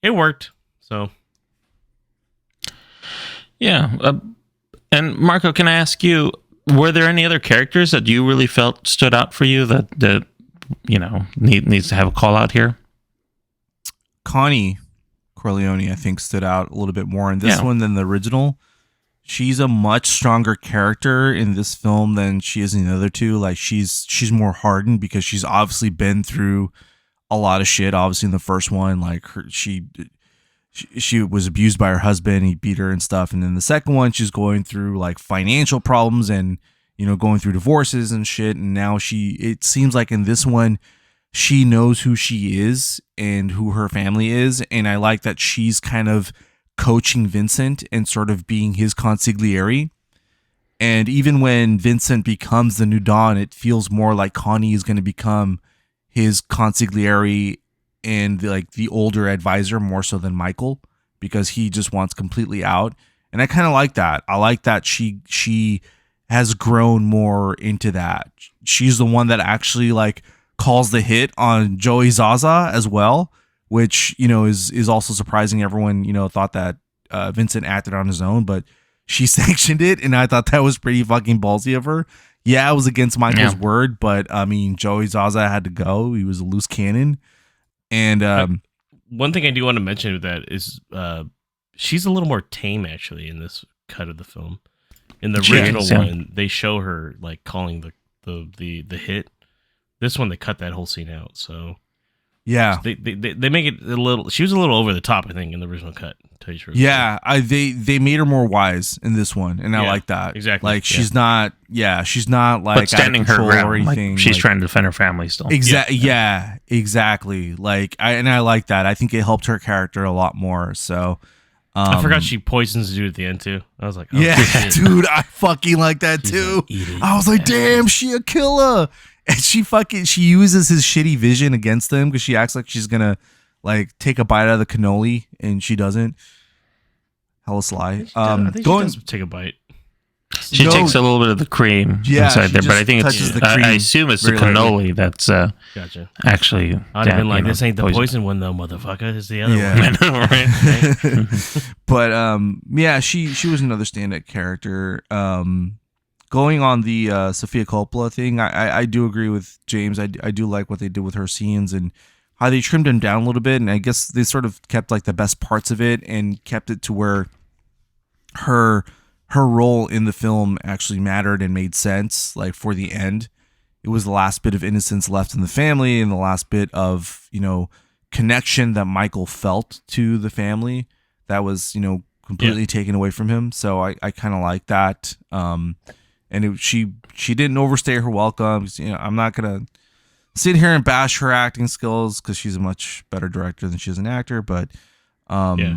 it worked. So. Yeah. And Marco, can I ask you, were there any other characters that you really felt stood out for you that needs to have a call out here? Connie Corleone, I think, stood out a little bit more in this one than the original. She's a much stronger character in this film than she is in the other two. She's more hardened, because she's obviously been through a lot of shit. Obviously in the first one, she was abused by her husband, he beat her and stuff. And then the second one, she's going through financial problems and, going through divorces and shit. And now it seems like in this one, she knows who she is and who her family is. And I like that she's kind of coaching Vincent and sort of being his consigliere. And even when Vincent becomes the new Don, it feels more like Connie is going to become his consigliere and the older advisor more so than Michael, because he just wants completely out. And I kind of like that. I like that she has grown more into that. She's the one that actually calls the hit on Joey Zaza as well, which, is also surprising. Everyone, thought that Vincent acted on his own, but she sanctioned it, and I thought that was pretty fucking ballsy of her. Yeah, it was against Michael's word, but I mean, Joey Zaza had to go. He was a loose cannon. And one thing I do want to mention with that is she's a little more tame actually in this cut of the film. In the original one, they show her calling the hit. This one, they cut that whole scene out. So yeah, they make it a little. She was a little over the top, I think, in the original cut. To tell you the truth. Yeah, they made her more wise in this one, and I like that. Exactly. She's not. Yeah, she's not but standing her ground or anything. She's trying to defend her family still. Exactly. Yeah, exactly. I like that. I think it helped her character a lot more. So. I forgot she poisons the dude at the end too. I was like, oh, yeah, dude, I fucking like that too. I was like, damn, she a killer. And she uses his shitty vision against him because she acts like she's gonna take a bite out of the cannoli, and she doesn't. Hella sly. I think she does take a bite. She takes a little bit of the cream inside there, but I think it's. I assume it's the cannoli that's gotcha. Actually, I'd have been like, this ain't the poison one though, motherfucker. It's the other one. Right? But yeah, she was another stand-up character. Going on the Sofia Coppola thing, I do agree with James. I do like what they did with her scenes and how they trimmed them down a little bit, and I guess they sort of kept the best parts of it and kept it to where her role in the film actually mattered and made sense. For the end, it was the last bit of innocence left in the family and the last bit of connection that Michael felt to the family that was completely taken away from him. So I kind of like that. And she didn't overstay her welcome. I'm not gonna sit here and bash her acting skills because she's a much better director than she is an actor. But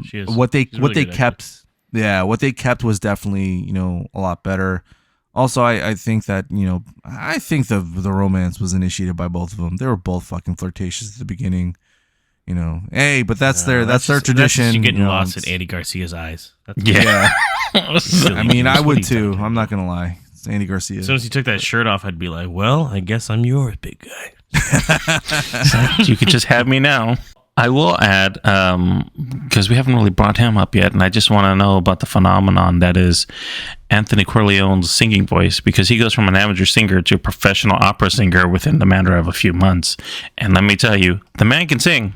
she is. What they kept. Yeah, what they kept was definitely, a lot better. Also, I think that, I think the romance was initiated by both of them. They were both fucking flirtatious at the beginning, Hey, but that's their tradition. That's just you getting lost in Andy Garcia's eyes. Yeah. I mean, I would too. I'm not gonna lie. It's Andy Garcia. As soon as he took that shirt off, I'd be like, well, I guess I'm yours, big guy. You could just have me now. I will add, because we haven't really brought him up yet, and I just want to know about the phenomenon that is Anthony Corleone's singing voice, because he goes from an amateur singer to a professional opera singer within the matter of a few months. And let me tell you, the man can sing.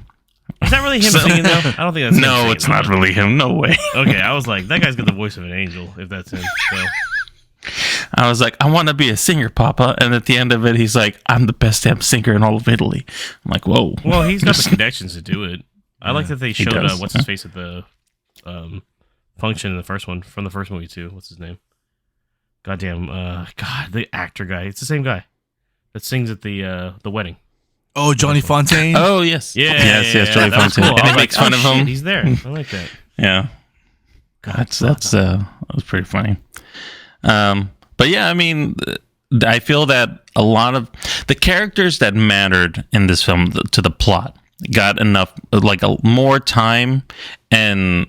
Is that really him singing, though? I don't think that's him. No, it's not really him. No way. Okay, I was like, that guy's got the voice of an angel, if that's him. So. I was like, I want to be a singer, Papa. And at the end of it, he's like, I'm the best damn singer in all of Italy. I'm like, whoa. Well, he's got the connections to do it. I like that they showed what's his face at the function in the first one, from the first movie too. What's his name? Goddamn, the actor guy. It's the same guy that sings at the wedding. Oh, Johnny Fontaine. Oh, yes. Yes, Johnny Fontaine. Cool. And he makes fun of him. He's there. I like that. Yeah. That was pretty funny. But yeah, I mean, I feel that a lot of the characters that mattered in this film to the plot got enough, more time and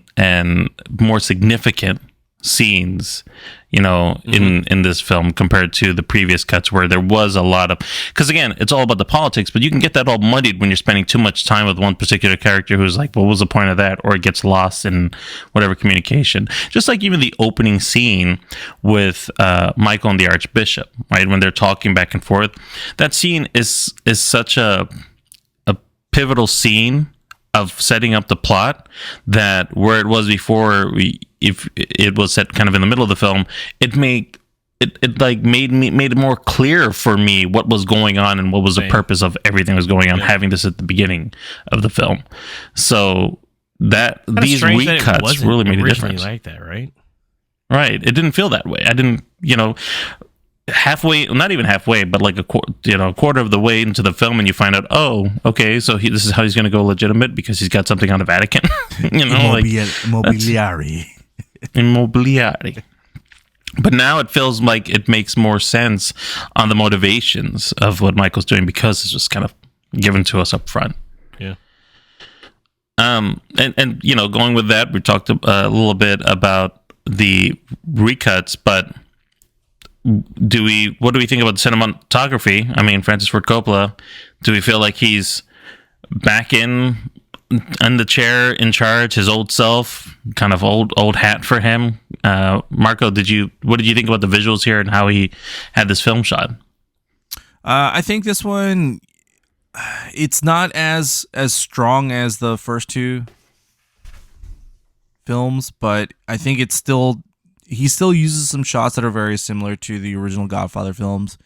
more significant scenes, in this film compared to the previous cuts where there was a lot of, because again, it's all about the politics, but you can get that all muddied when you're spending too much time with one particular character who's like, what was the point of that? Or it gets lost in whatever communication. Just like even the opening scene with Michael and the Archbishop, right? When they're talking back and forth, that scene is such a pivotal scene of setting up the plot, that where it was before, if it was set kind of in the middle of the film, it made it more clear for me what was going on and what was the purpose of everything that was going on, having this at the beginning of the film. So that these recuts really made a difference. Like that, right? Right. It didn't feel that way. I didn't, halfway, not even halfway, but like a quarter of the way into the film, and you find out, oh, okay, so this is how he's going to go legitimate because he's got something on the Vatican. Immobiliari. Immobiliari. But now it feels like it makes more sense on the motivations of what Michael's doing because it's just kind of given to us up front. Yeah. And going with that, we talked a little bit about the recuts, but what do we think about the cinematography? I mean, Francis Ford Coppola, do we feel like he's back in the chair in charge, his old self, kind of old hat for him? Marco, what did you think about the visuals here and how he had this film shot? I think this one, it's not as strong as the first two films, but I think he still uses some shots that are very similar to the original Godfather films.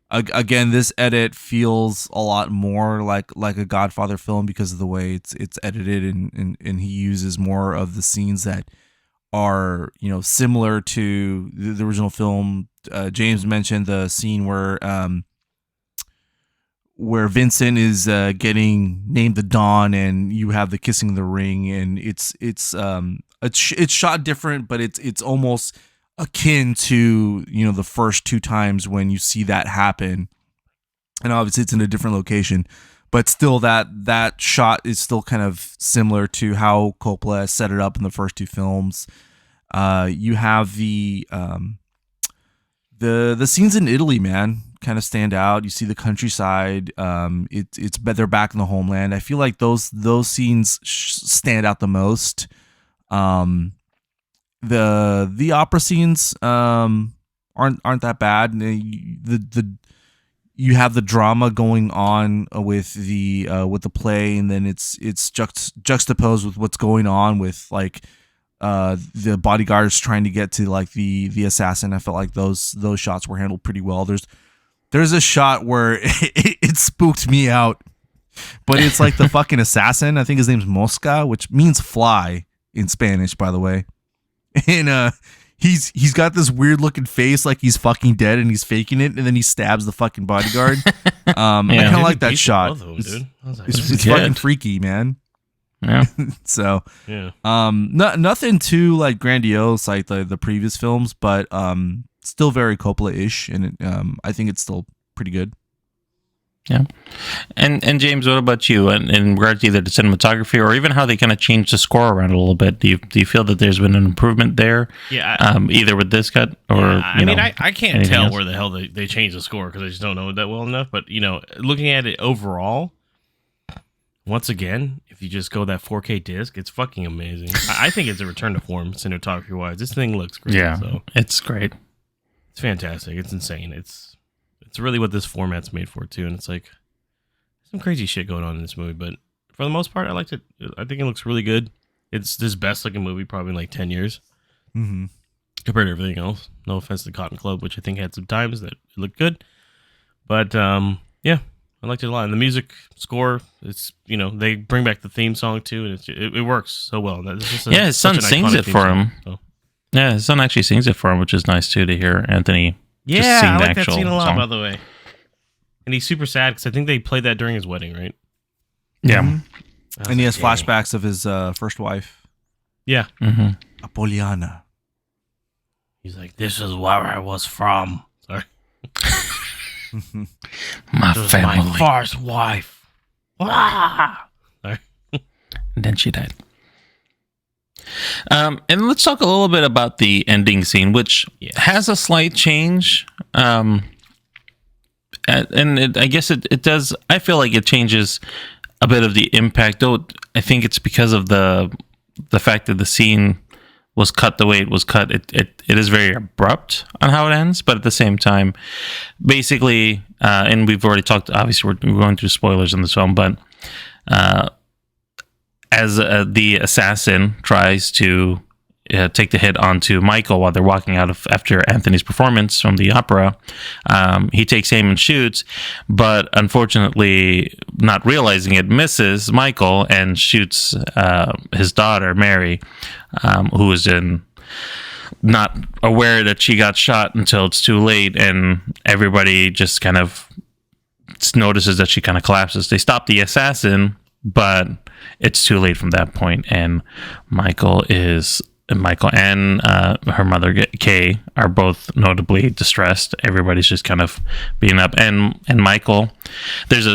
Again, this edit feels a lot more like a Godfather film because of the way it's edited, and he uses more of the scenes that are similar to the original film. James mentioned the scene where Vincent is getting named the Don, and you have the kissing the ring, and it's shot different, but it's almost akin to the first two times when you see that happen, and obviously it's in a different location, but still that shot is still kind of similar to how Coppola set it up in the first two films. You have the scenes in Italy, man, kind of stand out. You see the countryside. They're back in the homeland. I feel like those scenes stand out the most. The opera scenes aren't that bad. You have the drama going on with the play, and then it's juxtaposed with what's going on with like the bodyguards trying to get to like the assassin. I felt like those shots were handled pretty well. There's a shot where it spooked me out, but it's like the fucking assassin. I think his name's Mosca, which means fly in Spanish, by the way. And he's got this weird looking face like he's fucking dead, and he's faking it, and then he stabs the fucking bodyguard. I kind of like that shot. It's fucking freaky, man. Yeah. So Yeah. Nothing too like grandiose like the previous films, but still very Coppola-ish, and I think it's still pretty good. Yeah. And James, what about you in regard to either the cinematography or even how they kind of changed the score around a little bit? Do you feel that there's been an improvement there? Yeah. Either with this cut or I can't tell else? where the hell they changed the score because I just don't know it that well enough. But looking at it overall, once again, if you just go that 4K disc, it's fucking amazing. I think it's a return to form cinematography wise. This thing looks great. Yeah, so it's great. It's fantastic. It's insane. It's really what this format's made for too, and it's like some crazy shit going on in this movie. But for the most part, I liked it. I think it looks really good. It's this best looking movie probably in like 10 years compared to everything else. No offense to Cotton Club, which I think had some times that it looked good, but yeah, I liked it a lot. And the music score, it's they bring back the theme song too, and it works so well. His son sings it for him. So. Yeah, his son actually sings it for him, which is nice too to hear Anthony. Yeah, just sing I the like that actual scene a lot, song. by the way. And he's super sad because I think they played that during his wedding, right? Yeah. And he has flashbacks of his first wife. Yeah. Mm-hmm. Apoliana. He's like, this is where I was from. Sorry. My This was family. my first wife. Ah! Sorry. And then she died. And let's talk a little bit about the ending scene, which has a slight change. I guess it does. I feel like it changes a bit of the impact, though. I think it's because of the fact that the scene was cut the way it was cut. It is very abrupt on how it ends, but at the same time, basically, and we've already talked. Obviously, we're going through spoilers in this film, but as the assassin tries to take the hit onto Michael while they're walking out after Anthony's performance from the opera, he takes aim and shoots, but unfortunately, not realizing it, misses Michael and shoots his daughter Mary, who is not aware that she got shot until it's too late, and everybody just kind of notices that she kind of collapses. They stop the assassin, but it's too late from that point, and Michael is Michael and her mother Kay are both notably distressed. Everybody's just kind of beaten up, and Michael, there's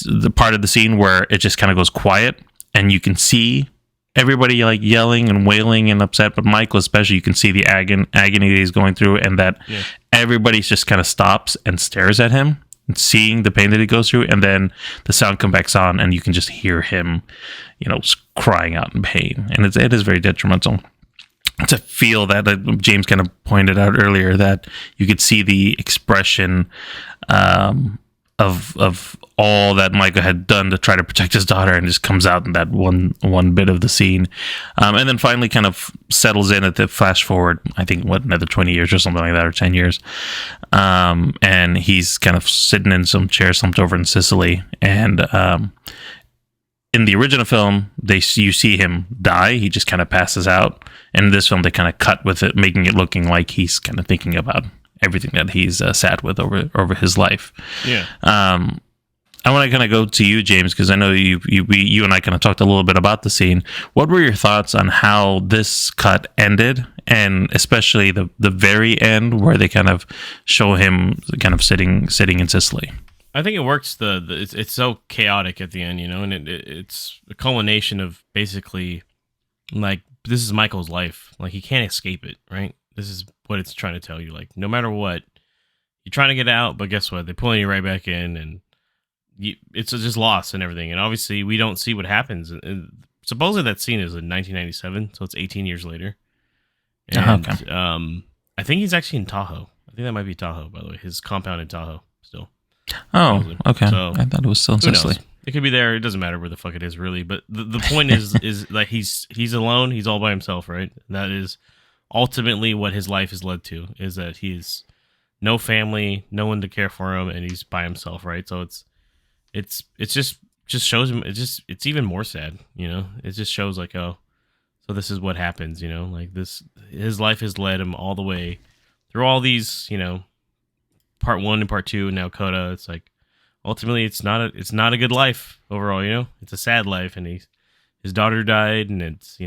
the part of the scene where it just kind of goes quiet, and you can see everybody like yelling and wailing and upset, but Michael especially, you can see the agony that he's going through, and that everybody just kind of stops and stares at him, seeing the pain that he goes through, and then the sound comes back on, and you can just hear him, crying out in pain, and it is very detrimental to feel that. James kind of pointed out earlier that you could see the expression of all that Michael had done to try to protect his daughter, and just comes out in that one bit of the scene, and then finally kind of settles in at the flash forward, I think another 20 years or something like that, or 10 years, and he's kind of sitting in some chair slumped over in Sicily, and in the original film, you see him die. He just kind of passes out. And in this film, they kind of cut with it, making it looking like he's kind of thinking about everything that he's sat with over his life. Yeah. I want to kind of go to you, James, because I know you and I kind of talked a little bit about the scene. What were your thoughts on how this cut ended, and especially the very end where they kind of show him kind of sitting in Sicily? I think it works. It's so chaotic at the end, and it's a culmination of basically, like, this is Michael's life. Like, he can't escape it, right? This is what it's trying to tell you. Like, no matter what, you're trying to get out, but guess what? They're pulling you right back in, and it's just lost and everything. And obviously, we don't see what happens. And supposedly, that scene is in 1997, so it's 18 years later. And I think he's actually in Tahoe. I think that might be Tahoe, by the way. His compound in Tahoe still. Oh, okay. So, I thought it was still in Sicily. It could be there. It doesn't matter where the fuck it is, really. But the point is that he's alone. He's all by himself, right? That is ultimately what his life has led to. Is that he's no family, no one to care for him, and he's by himself, right? So it's just shows him. It's even more sad, It just shows like, oh, so this is what happens, Like this, his life has led him all the way through all these, part 1 and part 2, and now Coda. It's like ultimately it's not a good life overall, It's a sad life, and his daughter died, and it's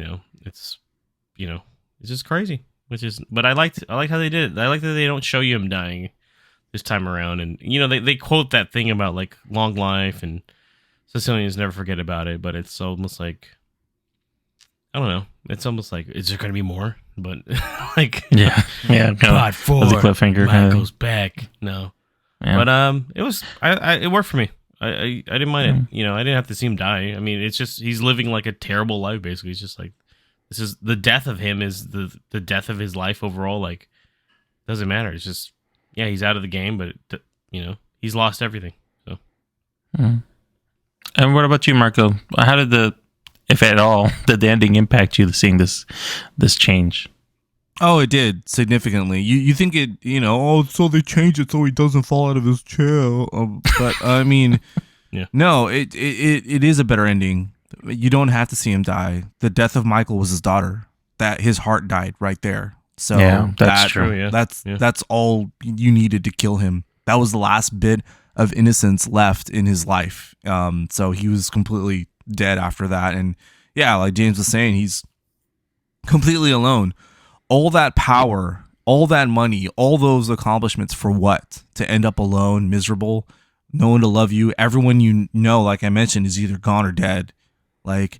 just crazy. But I liked how they did it. I like that they don't show you him dying this time around, and they quote that thing about like long life and Sicilians never forget about it, but it's almost like, I don't know. It's almost like, is there going to be more? But like, yeah, God, for cliffhanger Michael's back. No, but it was, it worked for me. I didn't mind it. I didn't have to see him die. I mean, it's just he's living like a terrible life. Basically, it's just like, this is the death of him is the death of his life overall. Like, doesn't matter. It's just, yeah, he's out of the game, but he's lost everything. So, and what about you, Marco? How did if at all, did the ending impact you, seeing this change? Oh, it did significantly. You think it, so they changed it so he doesn't fall out of his chair. But I mean, no, it is a better ending. You don't have to see him die. The death of Michael was his daughter. That his heart died right there. So yeah, that's true. Yeah. That's all you needed to kill him. That was the last bit of innocence left in his life. So he was completely dead after that. And yeah, like James was saying, he's completely alone. All that power, all that money, all those accomplishments for what? To end up alone, miserable, no one to love you. Everyone like I mentioned, is either gone or dead. Like,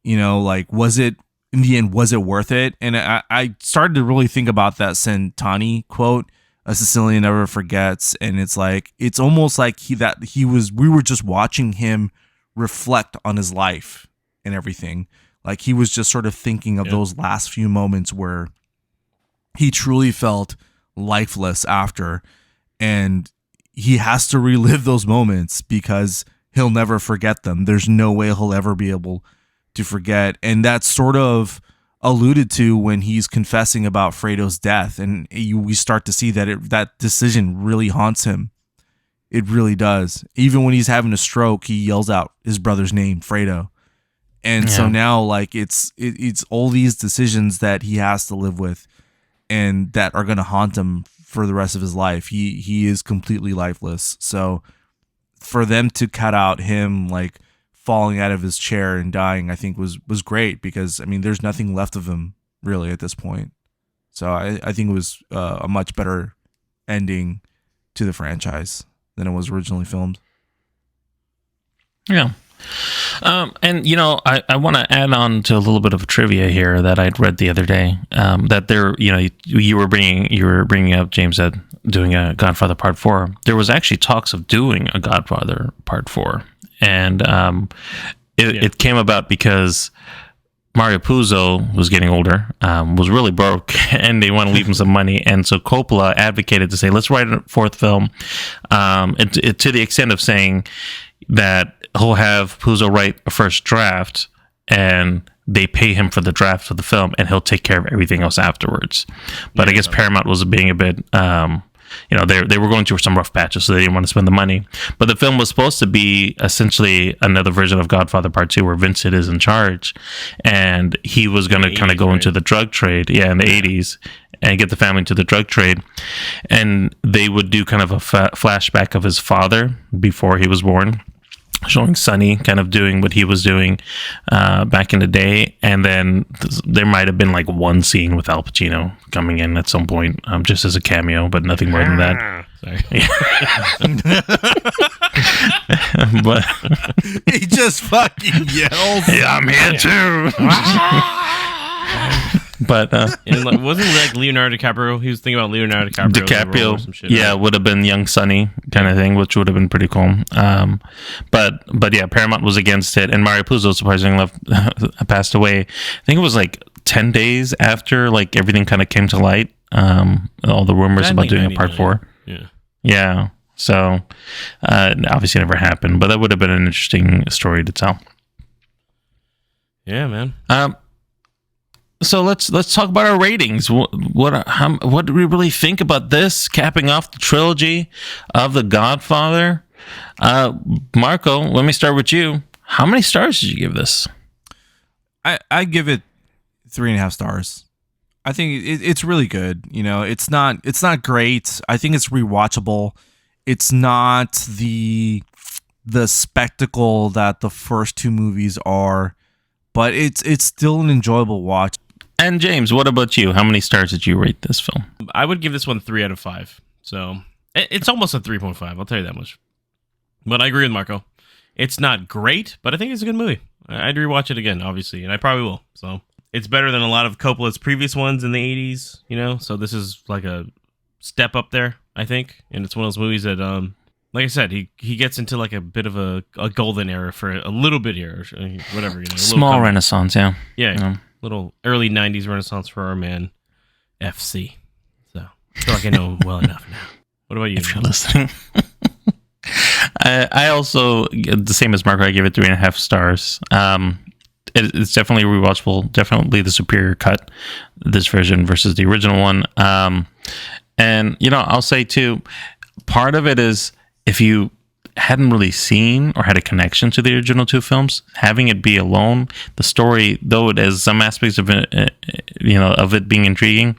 was it, in the end, was it worth it? And I started to really think about that Centani quote, "A Sicilian never forgets." And it's like, it's almost like we were just watching him reflect on his life and everything. Like, he was just sort of thinking of those last few moments where he truly felt lifeless after, and he has to relive those moments because he'll never forget them. There's no way he'll ever be able to forget. And that's sort of alluded to when he's confessing about Fredo's death, and we start to see that that decision really haunts him. It really does. Even when he's having a stroke, he yells out his brother's name, Fredo. And so now, like, it's all these decisions that he has to live with, and that are going to haunt him for the rest of his life. He is completely lifeless. So for them to cut out him, like, falling out of his chair and dying, I think was great, because I mean, there's nothing left of him really, at this point. So I think it was a much better ending to the franchise than it was originally filmed. Yeah. And I want to add on to a little bit of trivia here that I'd read the other day. That there, you were bringing up, James, that doing a Godfather Part 4. There was actually talks of doing a Godfather Part 4, and it came about because Mario Puzo was getting older, was really broke, and they want to leave him some money. And so Coppola advocated to say, let's write a fourth film, to the extent of saying that he'll have Puzo write a first draft, and they pay him for the draft of the film, and he'll take care of everything else afterwards. But I guess Paramount was being a bit... they were going through some rough patches, so they didn't want to spend the money. But the film was supposed to be essentially another version of Godfather Part 2, where Vincent is in charge, and he was going to kind of go into the drug trade, in the 80s, and get the family into the drug trade. And they would do kind of a flashback of his father before he was born, showing Sonny kind of doing what he was doing back in the day. And then there might have been like one scene with Al Pacino coming in at some point, just as a cameo, but nothing more than that. Sorry. But He just fucking yells. yeah, I'm here too. But And wasn't like Leonardo DiCaprio? He was thinking about Leonardo DiCaprio. Or some shit, yeah, right? would have been young Sonny kind of thing, which would have been pretty cool. But yeah, Paramount was against it, and Mario Puzo surprisingly passed away. I think it was like 10 days after like everything kind of came to light. All the rumors about doing a part 4. Yeah. So obviously it never happened, but that would have been an interesting story to tell. Yeah, man. So let's talk about our ratings. What do we really think about this, capping off the trilogy of The Godfather? Marco, let me start with you. How many stars did you give this? I give it 3.5 stars. I think it's really good. It's not great. I think it's rewatchable. It's not the spectacle that the first two movies are, but it's still an enjoyable watch. And James, what about you? How many stars did you rate this film? I would give this one 3 out of 5. So it's almost a 3.5. I'll tell you that much. But I agree with Marco. It's not great, but I think it's a good movie. I'd rewatch it again, obviously, and I probably will. So it's better than a lot of Coppola's previous ones in the 80s, So this is like a step up there, I think. And it's one of those movies that, like I said, he gets into like a bit of a golden era for a little bit here, or whatever. Small renaissance, yeah. Yeah. Little early 90s renaissance for our man FC. So I feel like I know him well enough now. What about you? If you're listening. I also, the same as Marco, I give it 3.5 stars. It's definitely rewatchable, definitely the superior cut, this version versus the original one. And I'll say too, part of it is if you hadn't really seen or had a connection to the original two films, having it be alone, the story, though it has some aspects of it, of it being intriguing,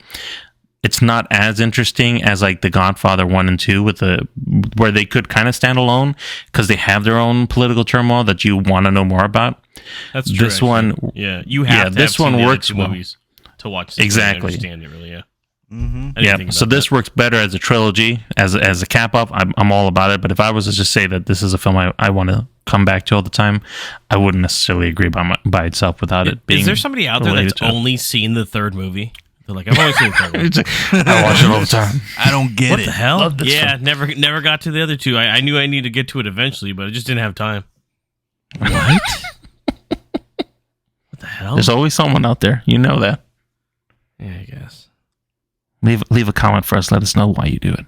it's not as interesting as like The Godfather 1 and 2 where they could kind of stand alone because they have their own political turmoil that you want to know more about. That's true. This one, yeah, you have to this have one seen the works other two well. movies to watch this Exactly. and understand it really, yeah. Mm-hmm. Yeah, so this works better as a trilogy, as a cap off. I'm all about it. But if I was to just say that this is a film I want to come back to all the time, I wouldn't necessarily agree by itself without it being. Is there somebody out there that's only seen the third movie? They're like, I've only seen the third one. I watch it all the time. I don't get What it. the hell? Love this Yeah, film. never got to the other two. I knew I needed to get to it eventually, but I just didn't have time. What? What the hell? There's always someone out there. You know that. Yeah, I guess. Leave a comment for us. Let us know why you do it.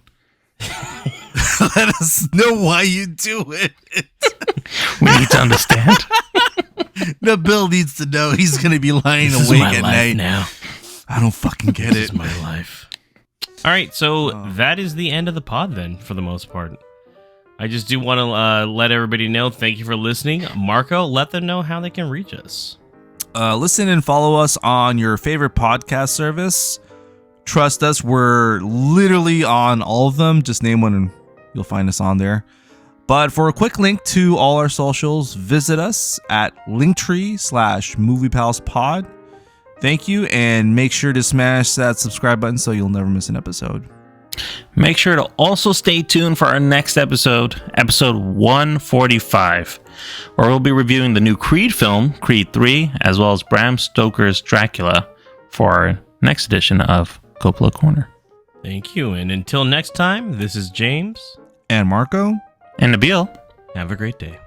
Let us know why you do it. We need to understand. No, Bill needs to know. He's going to be lying This is awake my at life night. now. I don't fucking get This it. is my life. All right, so that is the end of the pod then, for the most part. I just do want to let everybody know, thank you for listening. Marco, let them know how they can reach us. Listen and follow us on your favorite podcast service. Trust us, we're literally on all of them. Just name one and you'll find us on there. But for a quick link to all our socials, visit us at linktree/moviepalspod. Thank you, and make sure to smash that subscribe button so you'll never miss an episode. Make sure to also stay tuned for our next episode, episode 145, where we'll be reviewing the new Creed film, Creed 3, as well as Bram Stoker's Dracula for our next edition of Coppola Corner. Thank you. And until next time, this is James. And Marco. And Nabil. Have a great day.